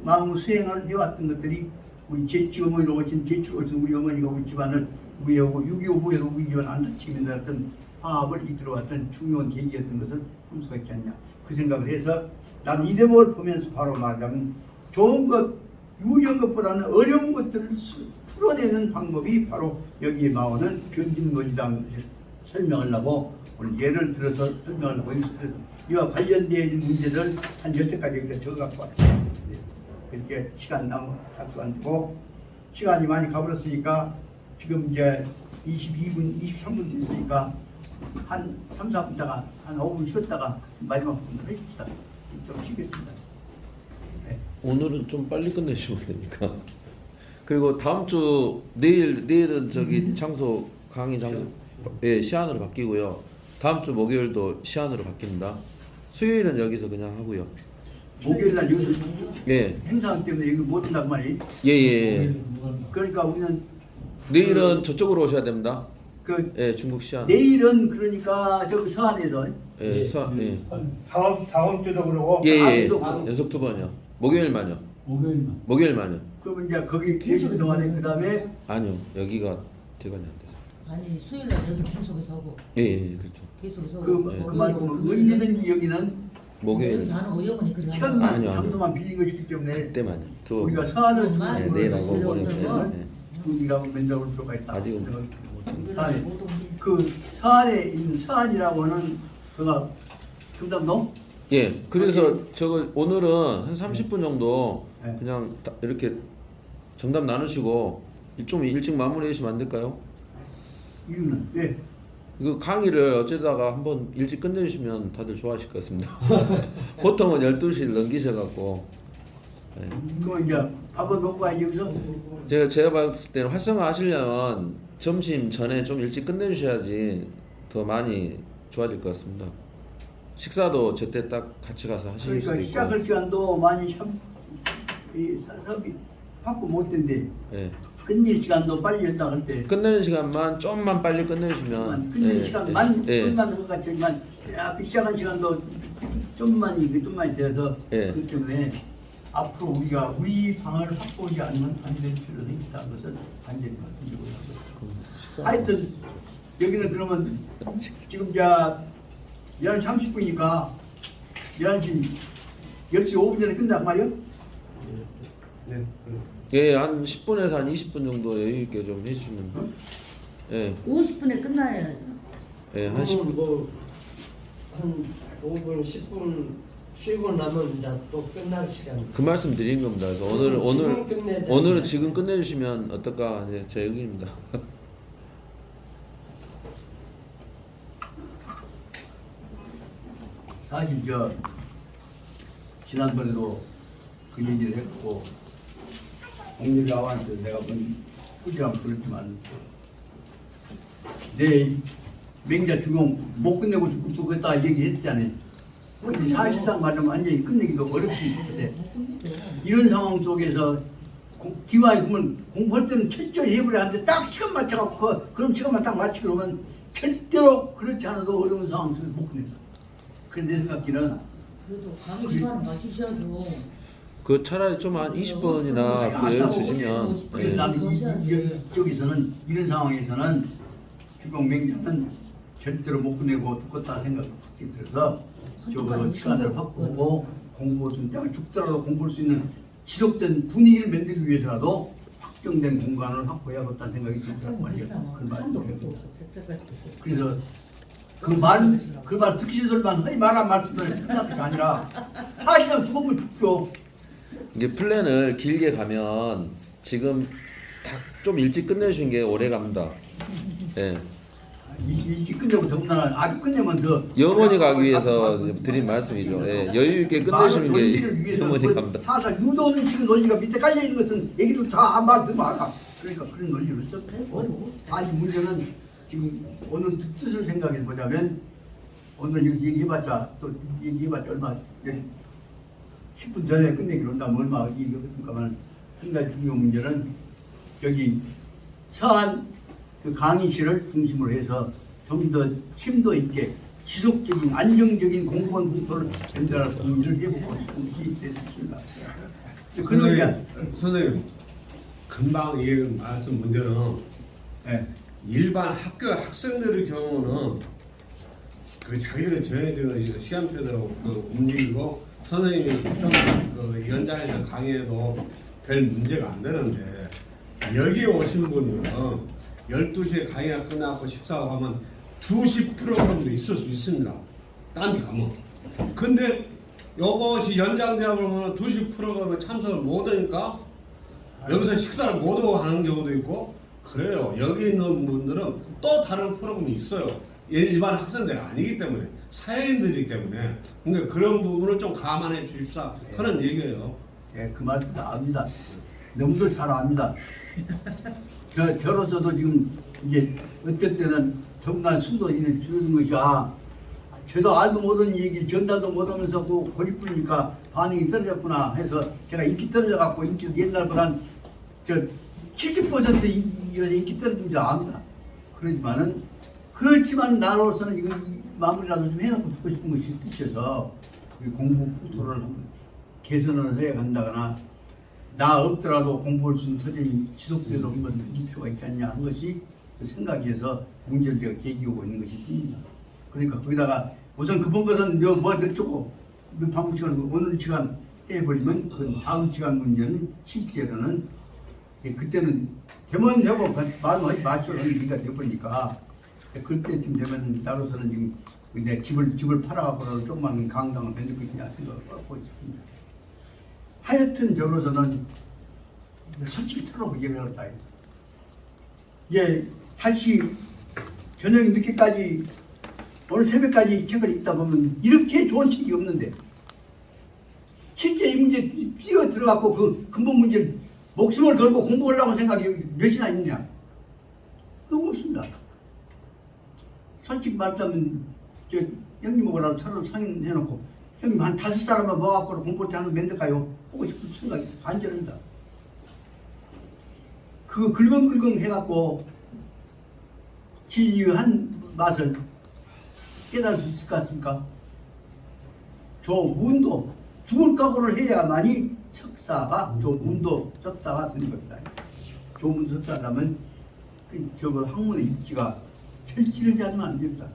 마음 수행을 해왔던 것들이 우리 제치 어머니로 오신 제치로 오신 우리 어머니가 우리 집안을 우리하고 6.25 후에도 우리 집안 안 다치게 어떤 화합을 이끌어왔던 중요한 계기였던 것을 볼 수가 있지 않냐. 그 생각을 해서 나는 이 대목을 보면서 바로 말하자면 좋은 것, 유리한 것보다는 어려운 것들을 풀어내는 방법이 바로 여기에 나오는 변진거리라는 것을 설명하려고 오늘 예를 들어서 설명하려고 이와 관련된 문제들 한 10개까지 적어갖고 왔습니다. 그렇게 시간 약속 안 되고 시간이 많이 가버렸으니까 지금 이제 22분, 23분 됐으니까 한 3, 4분 있다가 한 5분 쉬었다가 마지막 분을 해줍시다. 좀 쉬겠습니다. 네. 오늘은 좀 빨리 끝내시면 됩니까? 그리고 다음 주 내일은 저기 장소 강의 장소 시안으로 바뀌고요. 다음 주 목요일도 시안으로 바뀝니다. 수요일은 여기서 그냥 하고요. 목요일 날 여기서 예. 행사 때문에 여기 못 온단 말이에요. 예. 그러니까 우리는 내일은 저쪽으로 오셔야 됩니다. 그 예, 중국 시안. 내일은 그러니까 저기 서안에서 예, 예. 다음 주도 그러고 예. 다음 주도 연속 2번이요. 목요일만요. 목요일만. 목요일만요. 그러면 이제 거기 계속 동안에 그 다음에 아니요. 여기가 대관이 안 돼서. 아니 수요일날 여기서 계속해서 하고 예, 그렇죠. 계속해서 하고 그 목요일, 말씀은 금요일에 언제든지 여기는 목요일 여기서 하는 거 영원히 그래 하는 시간만 거. 아니요. 장소만 빌린 것이기 때문에 그때만요. 우리가 서안을 그것만 네, 내일하고 제일 모레. 어떤 거? 예. 우리라고 면접을 필요가 있다. 아직은 서안에 그 서안에 있는 서안이라고 하는 그가 경담동 예, 그래서 저거 오늘은 한 30분 정도 네. 그냥 이렇게 정답 나누시고 좀 일찍 마무리해 주시면 안 될까요? 이유는 예. 이거 강의를 어쩌다가 한번 일찍 끝내주시면 다들 좋아하실 것 같습니다. 보통은 12시를 넘기셔갖고 예. 그러면 이제 밥을 먹고 가야지 여기서 제가 봤을 때는 활성화 하시려면 점심 전에 좀 일찍 끝내주셔야지 더 많이 좋아질 것 같습니다. 식사도 저때 딱 같이 가서 하실 수도 그러니까 있고. 시작할 시간도 많이 이 사업이 바쁘 못 된대. 예. 끝낼 시간도 빨리 연다 할 때. 끝내는 시간만 좀만 빨리 끝내주시면 끝낼 예, 시간만 예, 끝나는 것 같지만 앞에 시작한 시간도 좀만 돼서 예. 그렇기 때문에 앞으로 우리가 우리 방을 확보하지 않으면 안 될 필요도 있다는 것을 반드시 말씀드리고 싶습니다. 하여튼 여기는 그러면 지금 자 11시 30분이니까 11시 10시 5분 전에 끝난 말이요? 네. 예, 한 10분에서 한 20분 정도 여유 있게 좀 해주시면 예, 50분에 끝나야 예, 한 10분. 한 5분, 10분 쉬고 나면 이제 또 끝날 시간. 그 말씀 드린 겁니다. 그래서 지금 끝내자. 오늘은 지금 끝내주시면 어떨까 네, 제 의견입니다. 사실 지난번에도 그 얘기를 했고 공렬이 아와한테 내가 본 후지하면 그렇지만 내 맹자 주공 못 끝내고 죽겠다 얘기했잖아요. 근데 사실상 말하면 완전히 끝내기가 어렵습니다. 이런 상황 속에서 기왕에 그러면 공부할 때는 철저히 해버려야 하는데 딱 시간 맞춰갖고 그럼 시간만 딱 맞추고 그러면 절대로 그렇지 않아도 어려운 상황 속에서 못 끝낸다. 그래서 내 생각에는 그래도 강의 시간 맞추셔도 그 차라리 좀 한 20분이나 여유 주시면 그래서 예. 나는 이쪽에서는 이런 상황에서는 주공 맹자는 절대로 못 끝내고 죽겠다 생각이 들어서 적어도 시간을 바꾸고 공부할 수 있는 내가 죽더라도 공부할 수 있는 지속된 분위기를 만들기 위해서라도 확정된 공간을 확보해야겠다는 생각이 들더라고 말이에요. 그 한도 말이에요. 없어. 백사까지도 없고. 그래서 그 말 듣기 싫어서만 거의 말한 말씀을 끝날 게 아니라 사실은 죽으면 죽죠. 이게 플랜을 길게 가면 지금 다 좀 일찍 끝내주신 게 오래 갑니다. 예. 이 끝내고 더군다나 아주 끝내면 더 영원히 가기 위해서 드린 말씀이죠. 예. 여유 있게 끝내시는 게 영원히 갑니다. 사실 유도는 지금 논리가 밑에 깔려 있는 것은 얘기도 다 안 말듣면 알아. 그러니까 그런 논리를 썼고 아니 문제는 지금 오늘 뜻을 생각해 보자면 오늘 얘기해봤자 또 얘기해봤자 얼마 10분 전에 끝내기로 한다면 얼마 얘기했습니까만 한 가지 중요한 문제는 여기 서한 그 강의실을 중심으로 해서 좀 더 심도 있게 지속적인 안정적인 공무원 공포를 만들어낼 공의를 해보고 싶습니다. 선생님 금방 이 말씀 문제는 네. 일반 학교 학생들의 경우는 그 자기들은 정해진 시간표대로 그 움직이고 선생님이 좀그 연장해서 강의해도 별 문제가 안 되는데 여기 오신 분은 12시에 강의가 끝나고 식사하고 하면 2시 프로그램도 있을 수 있습니다. 딴 데 가면. 근데 요것이 연장되어 보면 2시 프로그램에 참석을 못하니까 여기서 식사를 못 하고 하는 경우도 있고 그래요. 여기 있는 분들은 또 다른 프로그램이 있어요. 일반 학생들이 아니기 때문에 사회인들이기 때문에 그러니까 그런 부분을 좀 감안해 주십사 그런 얘기예요. 예, 그 말도 다 압니다. 너무도 잘 압니다. 저로서도 지금 이제 어떨 때는 정말 순도 이를 주는 것이 저도 알도 못하는 얘기를 전달도 못하면서 고집부리니까 반응이 떨어졌구나 해서 제가 인기 떨어져갖고 인기도 옛날보단 70% 인기 떨어진 줄 압니다. 그렇지만 나로서는 이거 마무리라도 좀 해놓고 죽고 싶은 것이 뜻이어서 공부 풍토를 개선을 해 간다거나 나 없더라도 공부할 수 있는 터전이 지속되도록 한번 해줄 필요가 있지 않냐 하는 것이 그 생각에서 문제를 제가 제기하고 있는 것이 뿐입니다. 그러니까 거기다가 우선 급한 것은 몇 조고 방금 시간 오늘 시간 해버리면 그 다음 시간 문제는 실제로는 그때는 되면 되고 말은 맞춰라는 얘기가 되버리니까 그때쯤 되면 나로서는 지금 내 집을 팔아갖고라도 조그만 강당을 만들 것이냐 생각을 하고 있습니다. 하여튼 저로서는 솔직히 털어보고 얘기를 했다. 다시 저녁 늦게까지 오늘 새벽까지 책을 읽다 보면 이렇게 좋은 책이 없는데 실제 이 문제 뛰어 들어갖고 그 근본 문제를 목숨을 걸고 공부하려고 생각이 몇이나 있냐? 그거 없습니다. 솔직히 말하자면 형님하고라도 서로 상의해놓고 형님 한 5사람만 모아갖고 공부할 때 하는 맨들까요? 하고 싶은 생각이 간절합니다. 그 긁렁긁렁 해갖고 진리한 맛을 깨달을 수 있을 것 같습니까? 조문도 죽을 각오를 해야만이 석사가 조문도 석사가 되는 겁니다. 조문 석사라면 저거 학문의 입지가 철저하지 않으면 안 됩니다.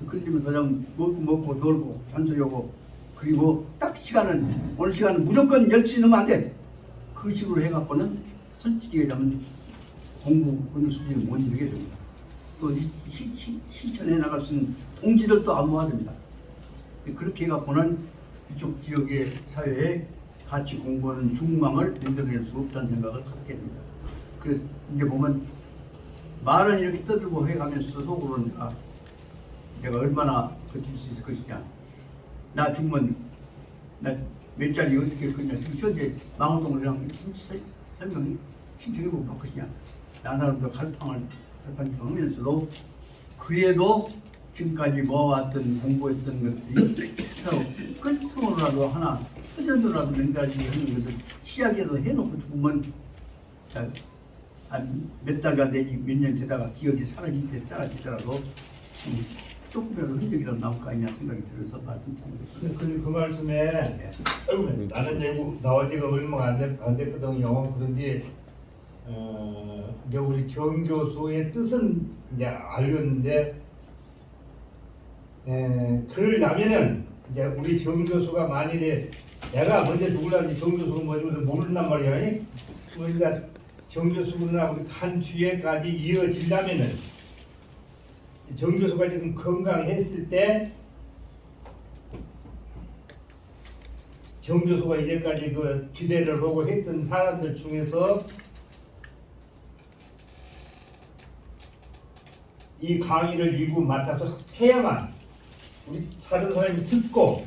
그러면 그냥 먹고 놀고 잔소리하고 그리고 딱 시간은 오늘 시간은 무조건 10시 넘으면 안 돼. 그 식으로 해갖고는 솔직히 얘기하면 공부 어느 수준이 못 이루게 됩니다. 또 실천해 나갈 수 있는 동지들도 안모아야 됩니다. 그렇게 해갖고는 이쪽 지역의 사회에 같이 공부하는 중망을 만들어낼 수 없다는 생각을 갖게 됩니다. 그래서 이제 보면 말은 이렇게 떠들고 해가면서 속으로는 내가 얼마나 버틸 수 있을 것이냐. 나 죽으면 나 몇 자리 어떻게 할 거냐. 지금 현재 망원동을 그냥 설명이 신청해보고 할 것이냐. 나나름대로 갈팡을 하면서도 그래도 지금까지 모아왔던 공부했던 것들이 끝으로라도 하나 터전으로라도 몇 가지 하는 것을 시작이라도 해놓고 죽으면 몇 달간 내지 몇 년 되다가 기억이 사라질 때 따라지더라도 조금이라도 흔적이라도 나올 거 아니냐 생각이 들어서 말씀드립니다. 그 말씀에 나는 이제 나온 지가 얼마 안 됐거든요. 그런데 이제 우리 정 교수의 뜻은 이제 알겠는데 그러려면은 이제 우리 정 교수가 만일에 내가 먼저 죽으려는지 정 교수가 먼저 모른단 말이야. 그러니까 정 교수분하고 우리 간 뒤에까지 이어지려면은 정 교수가 지금 건강했을 때 정 교수가 이제까지 그 기대를 하고 했던 사람들 중에서 이 강의를 일부 맡아서 해야만 우리 다른 사람이 듣고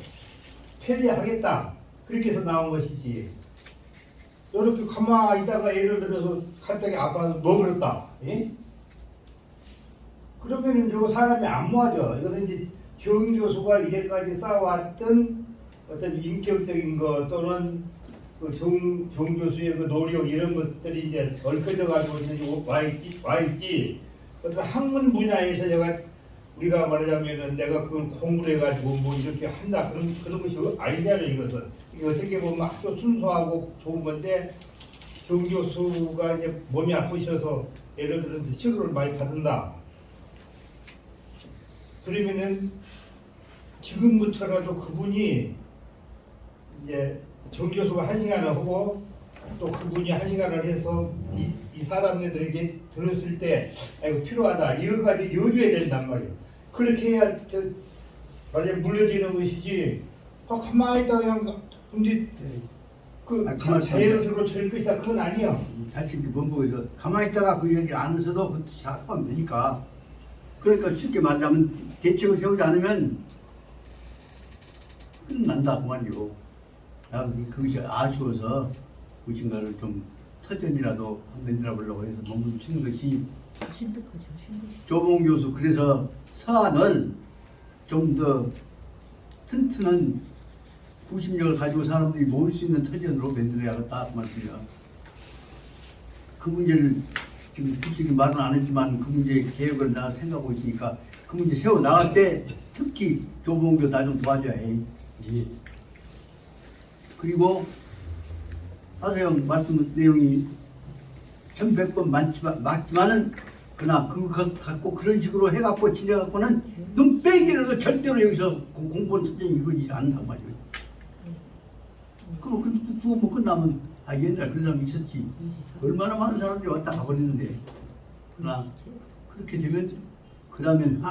편리하겠다 그렇게 해서 나온 것이지. 이렇게 가만히 있다가 예를 들어서 갑자기 아빠가 너그럽다. 예? 그러면은 저 사람이 안 모아져. 이것은 이제 정 교수가 이제까지 쌓아왔던 어떤 인격적인 것 또는 그 정 교수의 그 노력 이런 것들이 이제 얽혀져 가지고 이제 와 있지. 어떤 학문 분야에서 우리가 말하자면은 내가 그걸 공부를 해가지고 뭐 이렇게 한다 그런 것이 아니잖아요. 이것은 이게 어떻게 보면 아주 순수하고 좋은 건데 정 교수가 이제 몸이 아프셔서 예를 들어서 치료를 많이 받는다. 그러면은 지금부터라도 그분이 이제 정 교수가 1시간을 하고 또 그분이 1시간을 해서 이 사람들에게 들었을 때 이거 필요하다 이거까지 넣어줘야 된단 말이에요. 그렇게 해야 말하자면 물려지는 것이지 가만히 있다 그냥 근데 그 아니, 가만히 자연스럽게 될 것이다 그건 아니야. 다시 본부에서 가만히 있다가 그 얘기 안 해서도 그것도 잘 하면 되니까. 그러니까 쉽게 말하자면 대책을 세우지 않으면 끝난다 그만이요. 나는 그것이 아쉬워서 무엇인가를 좀 터전이라도 만들어 보려고 해서 몸을 치는 것이 신득하지 신득. 조봉 교수 그래서 서안을 좀 더 튼튼한 구심력을 가지고 사람들이 모일 수 있는 터전으로 만들어야겠다 그 말씀이야. 그 문제를 지금 솔직히 말은 안 했지만 그 문제 계획을 나 생각하고 있으니까 그 문제 세워 나갈 때 특히 조봉 교수 나 좀 도와줘야 해. 예. 그리고 하세영 말씀 내용이 1100번 맞지만은 그러나 그거 갖고 그런 식으로 해갖고 지내갖고는 눈 빼기를 절대로 여기서 공부는 특별히 이루어지지 않는단 말이에요. 그럼 그거 뭐 끝나면 아 옛날 그런 사람이 있었지. 얼마나 많은 사람들이 왔다 가버리는데 그러나 그렇게 되면 그 다음엔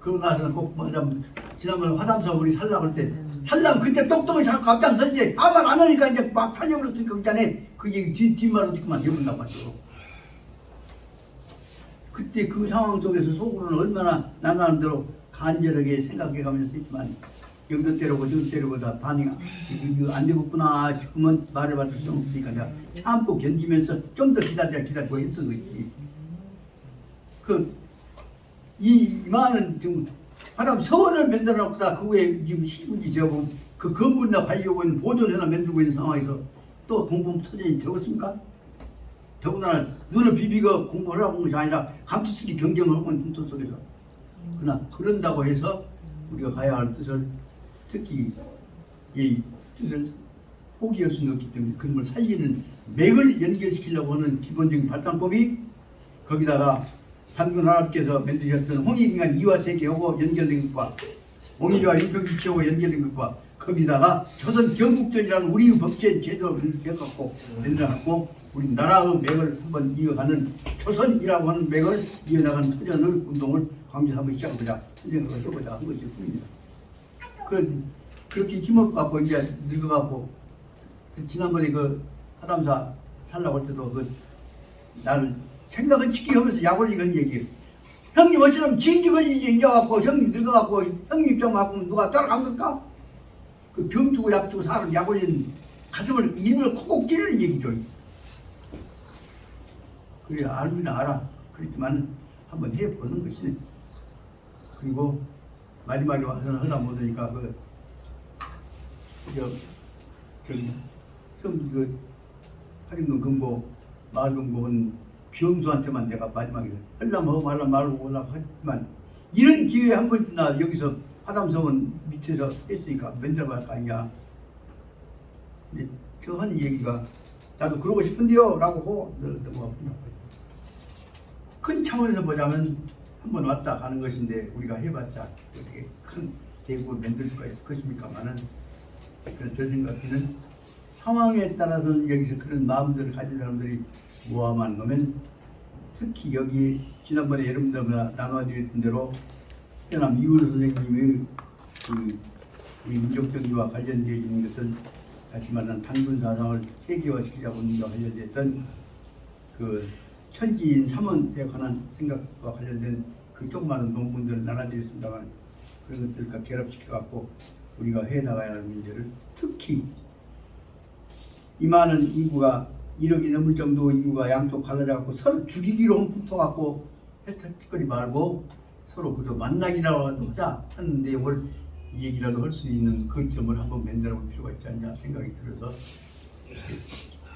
그러고 나서는 꼭 말하자면 지난번에 화담사 우리 살라고 할 때 살라면 그때 똑똑히 자꾸 앞장서지 아무 말 안 하니까 이제 막 팔려버렸으니까 그 전에 그 얘기 뒷말로 듣고만 해본단 말이죠. 그때 그 상황 속에서 속으로는 얼마나 나나는 대로 간절하게 생각해가면서 했지만 여기도 때리고 저기도 때리고 다 반응이 이거 안 되겠구나 싶으면 말해봐도 소용없으니까 내가 참고 견디면서 좀 더 기다리고 했던 거지. 이 많은 지금 사람 서원을 만들어 놓고다 그 외에 지금 시군지 지하고 그 건물이나 가려고 있는 보존해나 만들고 있는 상황에서 또 공부 터전이 되겠습니까? 더군다나 눈을 비비고 공부를 하고 것이 아니라 감투쓰기 경쟁을 하고 있는 풍토 속에서 그러나 그런다고 해서 우리가 가야 할 뜻을 특히 이 뜻을 포기할 수는 없기 때문에 그놈을 살리는 맥을 연결시키려고 하는 기본적인 발상법이 거기다가 단군 하나님께서 만드셨던 홍익인간 이화세계하고 연결된 것과 홍익이와 일평지치하고 연결된 것과 거기다가 조선 경국전이라는 우리의 법제 제도를 해갖고 만들어갖고 우리 나라의 맥을 한번 이어가는 조선이라고 하는 맥을 이어나가는 터전을 운동을 광주에서 한번 시작해보자 생각을 해보자 한 것일 뿐입니다. 그렇게 힘없갖고 이제 늙어갖고 지난번에 그 하담사 살라고 할 때도 나를 생각은 지키게 하면서 약 올리는 얘기예요. 형님 어쩌면 진지 걸리지 이제갖고 형님 늙어갖고 형님 입장 바꾸면 누가 따라갑니까? 그 병 주고 약 주고 사람 약 올리는 가슴을 입을 콕콕 찌르는 얘기죠. 그래 알면 알아. 그렇지만 한번 해보는 것이네. 그리고 마지막에 와서는 하다 못하니까 처음 하림동 금고 마을 금고는 병수한테만 내가 마지막에 하려면 말라 말고 오라고 했지만 이런 기회에 한 번이나 여기서 화담성은 밑에서 했으니까 만들어갈 거 아니냐. 근데 저 하는 얘기가 나도 그러고 싶은데요 라고 하고 넘어가 큰 차원에서 보자면 한번 왔다 가는 것인데 우리가 해봤자 어떻게 큰 대국을 만들 수가 있을 것입니까만은 그래서 저 생각에는 상황에 따라서는 여기서 그런 마음들을 가진 사람들이 모함하는 거면 특히 여기 지난번에 여러분들 나눠드렸던 대로 현암 이우르 선생님의 우리 민족정의와 관련되어 있는 것은 다시 말하는 단군 사상을 세계화시키자고 하는 것과 관련됐던 그 천지인 삼원에 관한 생각과 관련된 그 조그마한 논문들을 나눠드렸습니다만 그런 것들과 결합시켜갖고 우리가 해나가야 할 문제를 특히 이 많은 인구가 1억이 넘을 정도 인구가 양쪽 갈라져갖고 서로 죽이기로 붙어갖고 했던 말고 서로 그저 만나기라도 하자 하는 내용을 얘기라도 할 수 있는 그 점을 한번 만들어 볼 필요가 있지 않냐 생각이 들어서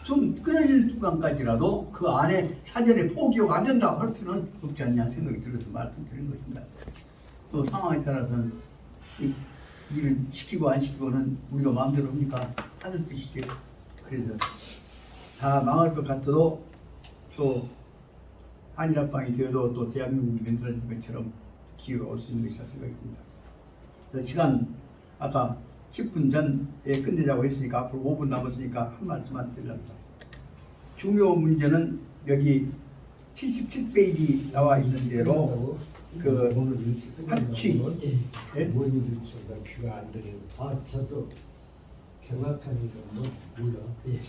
좀 끊어질 순간까지라도 그 안에 사전에 포기가 안 된다고 할 필요는 없지 않냐 생각이 들어서 말씀드린 것입니다. 또 상황에 따라서는 일을 시키고 안 시키고는 우리가 마음대로 합니까? 하는 뜻이죠. 그래서 다 망할 것 같아도 또 한일합방이 되어도 또 대한민국이 만들어진 것처럼 기회가 올 수 있는 것이라 생각이 듭니다. 시간 아까 10분 전에 끝내자고 했으니까 앞으로 5분 남았으니까 한 말씀만 드리랍니다. 중요 문제는 여기 77페이지 나와 있는 대로 그 오늘 일찍 합치. 예. 예? 뭔 일이 있어? 나 귀가 안 들려. 아 저도 생각하니까 뭐 몰라. 예.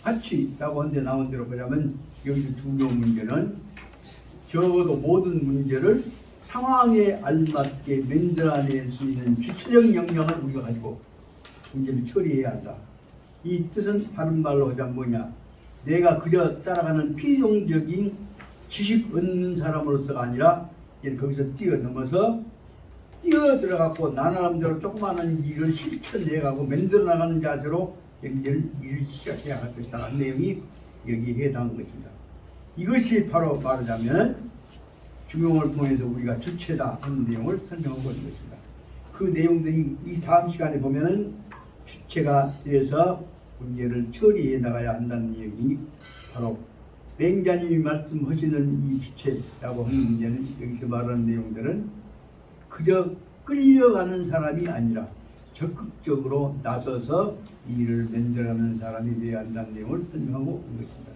하치라고 한데 나온 대로 보자면 여기서 중요한 문제는 적어도 모든 문제를 상황에 알맞게 만들어낼 수 있는 주체적 역량을 우리가 가지고 문제를 처리해야 한다. 이 뜻은 다른 말로 하자면 뭐냐? 내가 그저 따라가는 필용적인 지식 얻는 사람으로서가 아니라 이제 거기서 뛰어넘어서 뛰어들어가고 나나름대로 조그마한 일을 실천해가고 만들어 나가는 자세로 일을 시작해야 할 것이다. 하는 내용이 여기에 해당하는 것입니다. 이것이 바로 말하자면 중용을 통해서 우리가 주체다 하는 내용을 설명하고 있는 것입니다. 그 내용들이 이 다음 시간에 보면은 주체가 되어서 문제를 처리해 나가야 한다는 내용이 바로 맹자님이 말씀하시는 이 주체라고 하는 문제는 여기서 말하는 내용들은 그저 끌려가는 사람이 아니라 적극적으로 나서서 이 일을 만들어가는 사람이 되어야 한다는 내용을 설명하고 있는 것입니다.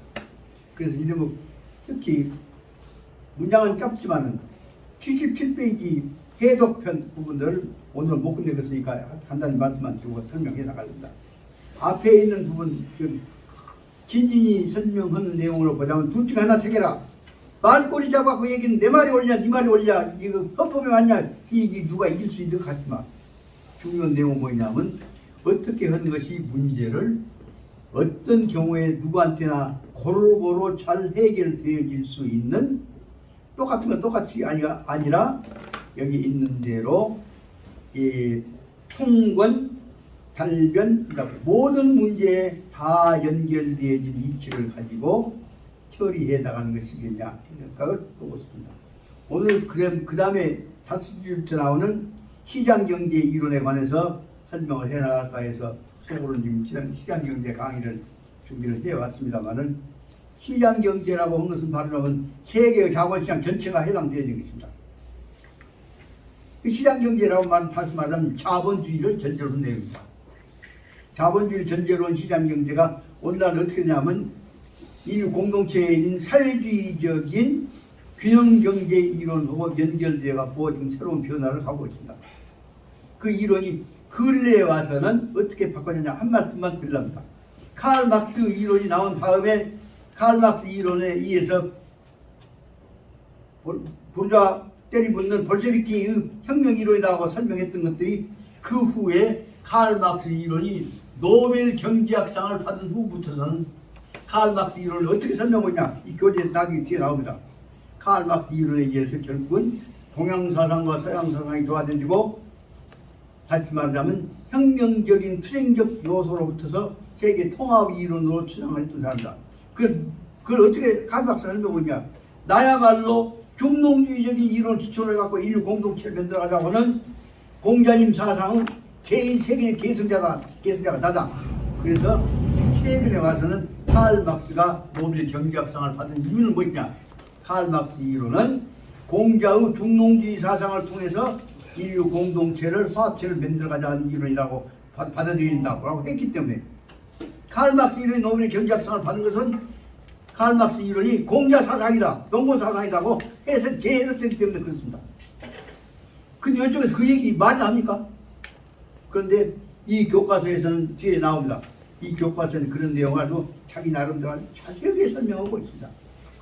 그래서 이제 뭐 특히 문장은 짧지만은 77페이지 해독편 부분들을 오늘 못 끝내겠으니까 간단히 말씀만 드리고 설명해 나가겠습니다. 앞에 있는 부분 진진이 설명하는 내용으로 보자면 둘 중에 하나 택해라. 말꼬리 잡아갖고 얘기는 내 말이 옳냐 네 말이 옳냐 이거 헌법에 맞냐 이 얘기 누가 이길 수 있는 것 같지만 중요한 내용은 뭐냐면 어떻게 하는 것이 문제를 어떤 경우에 누구한테나 고루고루 잘 해결되어질 수 있는 똑같은 건 똑같이 아니라 여기 있는 대로 이 통권, 달변, 모든 문제에 다 연결되어진 이치를 가지고 처리해 나가는 것이겠냐 생각을 하고 있습니다. 오늘 그 다음에 5줄부터 나오는 시장경제 이론에 관해서 설명을 해 나갈까 해서 속으로 지금 시장경제 강의를 준비를 해왔습니다만은 시장경제라고 하는 것은 바로 세계 자본시장 전체가 해당되는 것입니다. 시장경제라고 다시 말하면 자본주의를 전제로 한 내용입니다. 자본주의를 전제로 한 시장경제가 오늘날 어떻게 되냐면 인류 공동체에 있는 사회주의적인 균형경제 이론하고 연결되어 갖고 지금 새로운 변화를 하고 있습니다. 그 이론이 근래에 와서는 어떻게 바꿔졌냐 한 말씀만 드리랍니다. 칼 막스 이론이 나온 다음에 칼 막스 이론에 의해서 부르주아 때리붙는 볼셰비키의 혁명 이론이라고 설명했던 것들이 그 후에 칼 막스 이론이 노벨 경제학상을 받은 후부터서는 칼 막스 이론을 어떻게 설명하냐 이 교재 나중에 뒤에 나옵니다. 칼 막스 이론에 의해서 결국은 동양 사상과 서양 사상이 조화되고 다시 말하자면 혁명적인 투쟁적 요소로부터서 세계 통합 이론으로 추상을 했던 사람이다. 그걸 어떻게 칼 막스 설명하냐? 나야말로 중농주의적인 이론 기초를 갖고 인류 공동체를 만들어가자고 하는 공자님 사상은 세계의 계승자가 나다. 그래서 최근에 와서는 칼 막스가 노벨 경제학상을 받은 이유는 뭐냐? 칼 막스 이론은 공자의 중농주의 사상을 통해서 인류 공동체를 화합체를 만들어가자는 이론이라고 받아들인다고 했기 때문에 칼 막스 이론이 노벨 경제학상을 받은 것은 칼 막스 이론이 공자 사상이다, 농본 사상이다고 재해석되기 때문에 그렇습니다. 근데 이쪽에서 그 얘기 많이 합니까? 그런데 이 교과서에서는 뒤에 나옵니다. 이 교과서는 그런 내용을 아주 자기 나름대로 자세하게 설명하고 있습니다.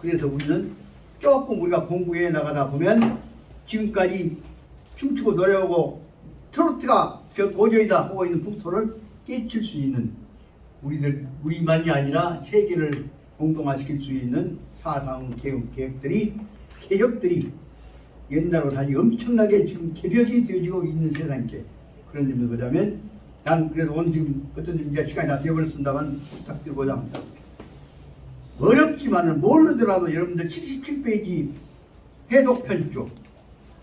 그래서 우리는 조금 우리가 공부해 나가다 보면 지금까지 춤추고 노래하고 트로트가 저 고전이다 하고 있는 풍토를 깨칠 수 있는 우리만이 아니라 세계를 공동화시킬 수 있는 사상 개혁들이 옛날로 다시 엄청나게 지금 개벽이 되어지고 있는 세상이게 그런 점에서 보자면 난 그래도 오늘 지금 어떤 이제 시간이 다 되어버렸습니다만 부탁드리고자 합니다. 어렵지만은 모르더라도 여러분들 77페이지 해독편 쪽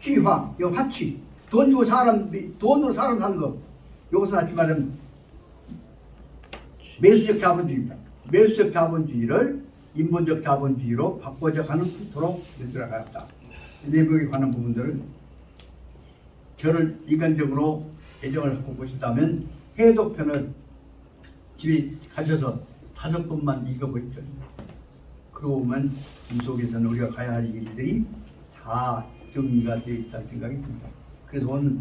취화, 요 화치 돈 주고 돈으로 사람 사는 거 요것은 다시 말하면 매수적 자본주의입니다. 매수적 자본주의를 인본적 자본주의로 바꿔져 가는 풍토로 만들어가야겠다. 이 내용에 관한 부분들을 저를 인간적으로 애정을 갖고 보신다면 해독편을 집에 가셔서 5번만 읽어보십시오. 그러고 보면 이 속에서는 우리가 가야 할 일들이 다 정리가 되어 있다는 생각이 듭니다. 그래서 오늘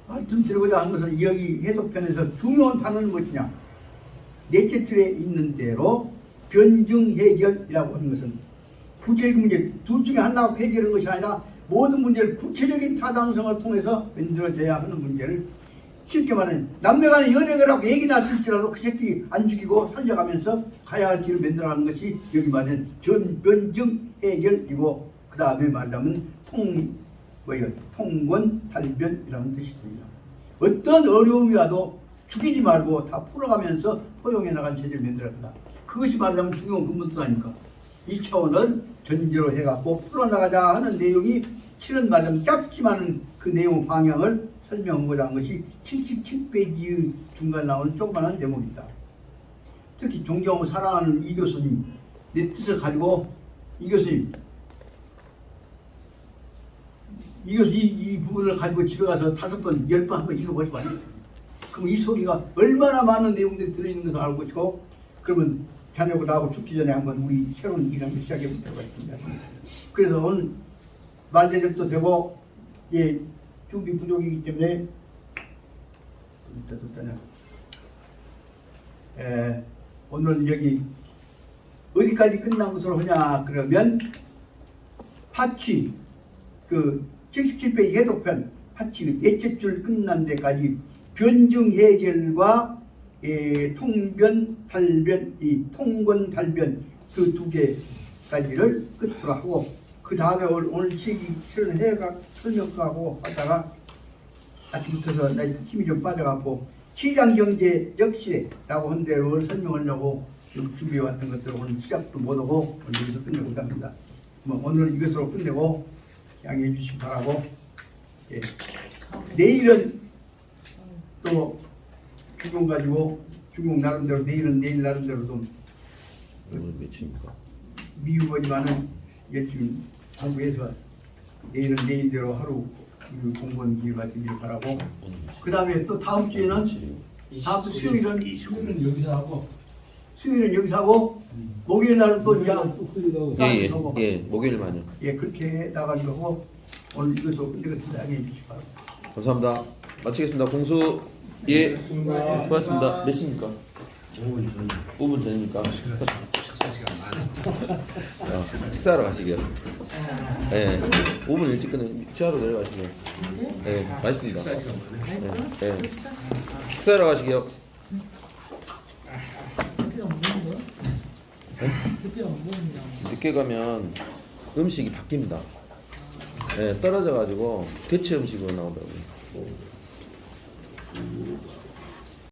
말씀드리고자 하는 것은 여기 해독편에서 중요한 단어는 무엇이냐? 넷째 틀에 있는 대로 변증 해결이라고 하는 것은 구체적인 문제 둘 중에 하나가 해결하는 것이 아니라 모든 문제를 구체적인 타당성을 통해서 만들어져야 하는 문제를 쉽게 말하면 남매간의 연애를 하고 얘기 났을지라도 그 새끼 안 죽이고 살려가면서 가야 할 길을 만들어가는 것이 여기 말하는 변증 해결이고 그 다음에 말하자면 통권 달변이라는 뜻이 됩니다. 어떤 어려움이 와도 죽이지 말고 다 풀어가면서 포용해 나간 체제를 만들어간다. 그것이 말하자면 중요한 근본도 아닙니까? 이 차원을 전제로 해갖고 풀어나가자 하는 내용이 실은 말하자면 짧지만은 그 내용 방향을 설명하고자 한 것이 77페이지 중간 나오는 조그마한 제목입니다. 특히 존경하고 사랑하는 이 교수님, 내 뜻을 가지고 이 교수님, 이 부분을 가지고 집에 가서 5번, 10번 한번 읽어보시면 안 돼요. 그럼 이 속에가 얼마나 많은 내용들이 들어있는 것을 알고 계시고, 그러면 자녀고 나하고 죽기 전에 한번 우리 새로운 일을 한번 시작해 보도록 하겠습니다. 그래서 오늘 말대접도 되고, 예, 준비 부족이기 때문에 오늘 여기 어디까지 끝난 것으로 하냐 그러면 파취 그 77페이지 해독편 파취 넷째 줄 끝난 데까지 변증 해결과 통변 달변 이 통권 달변 그 두 개까지를 끝으로 하고 그 다음에 오늘 시기 실은 해가 설명하고 하다가 아침부터 나 힘이 좀 빠져갖고 시장경제적 시대라고 한 대로 설명하려고 준비해왔던 것들 오늘 시작도 못하고 오늘 여기서 끝내고 합니다. 오늘 이것으로 끝내고 양해해 주시기 바라고 예. 내일은 또 주공 가지고 주공 나름대로 내일은 내일 나름대로 좀 오늘 며칠입니까? 미루거지만은 열심히 하고 해서 내일은 내일대로 하루 공부하는 기회가 되기를 바라고 그 다음에 또 다음 주에는 다음 주 수요일은 여기서 하고 수요일은 여기서 하고 목요일 날은 또 이제 예, 목요일만요. 예 그렇게 나가려고 오늘 이것도 끝내겠습니다. 양해해 주시기 바랍니다. 감사합니다. 마치겠습니다. 공수 예, 수고하셨습니다. 몇 시입니까? 5분 전입니까? 식사 시간 많아. 식사하러 가시게요. 예, 5분 일찍 끝내 취하러 내려가시게요. 예, 맛있습니다. 식사 시간 많아. 예, 식사하러 가시게요. 그때가 먹는 거? 그때가 먹는 거? 늦게 가면 음식이 바뀝니다. 예, 떨어져가지고 대체 음식으로 나오더라고요.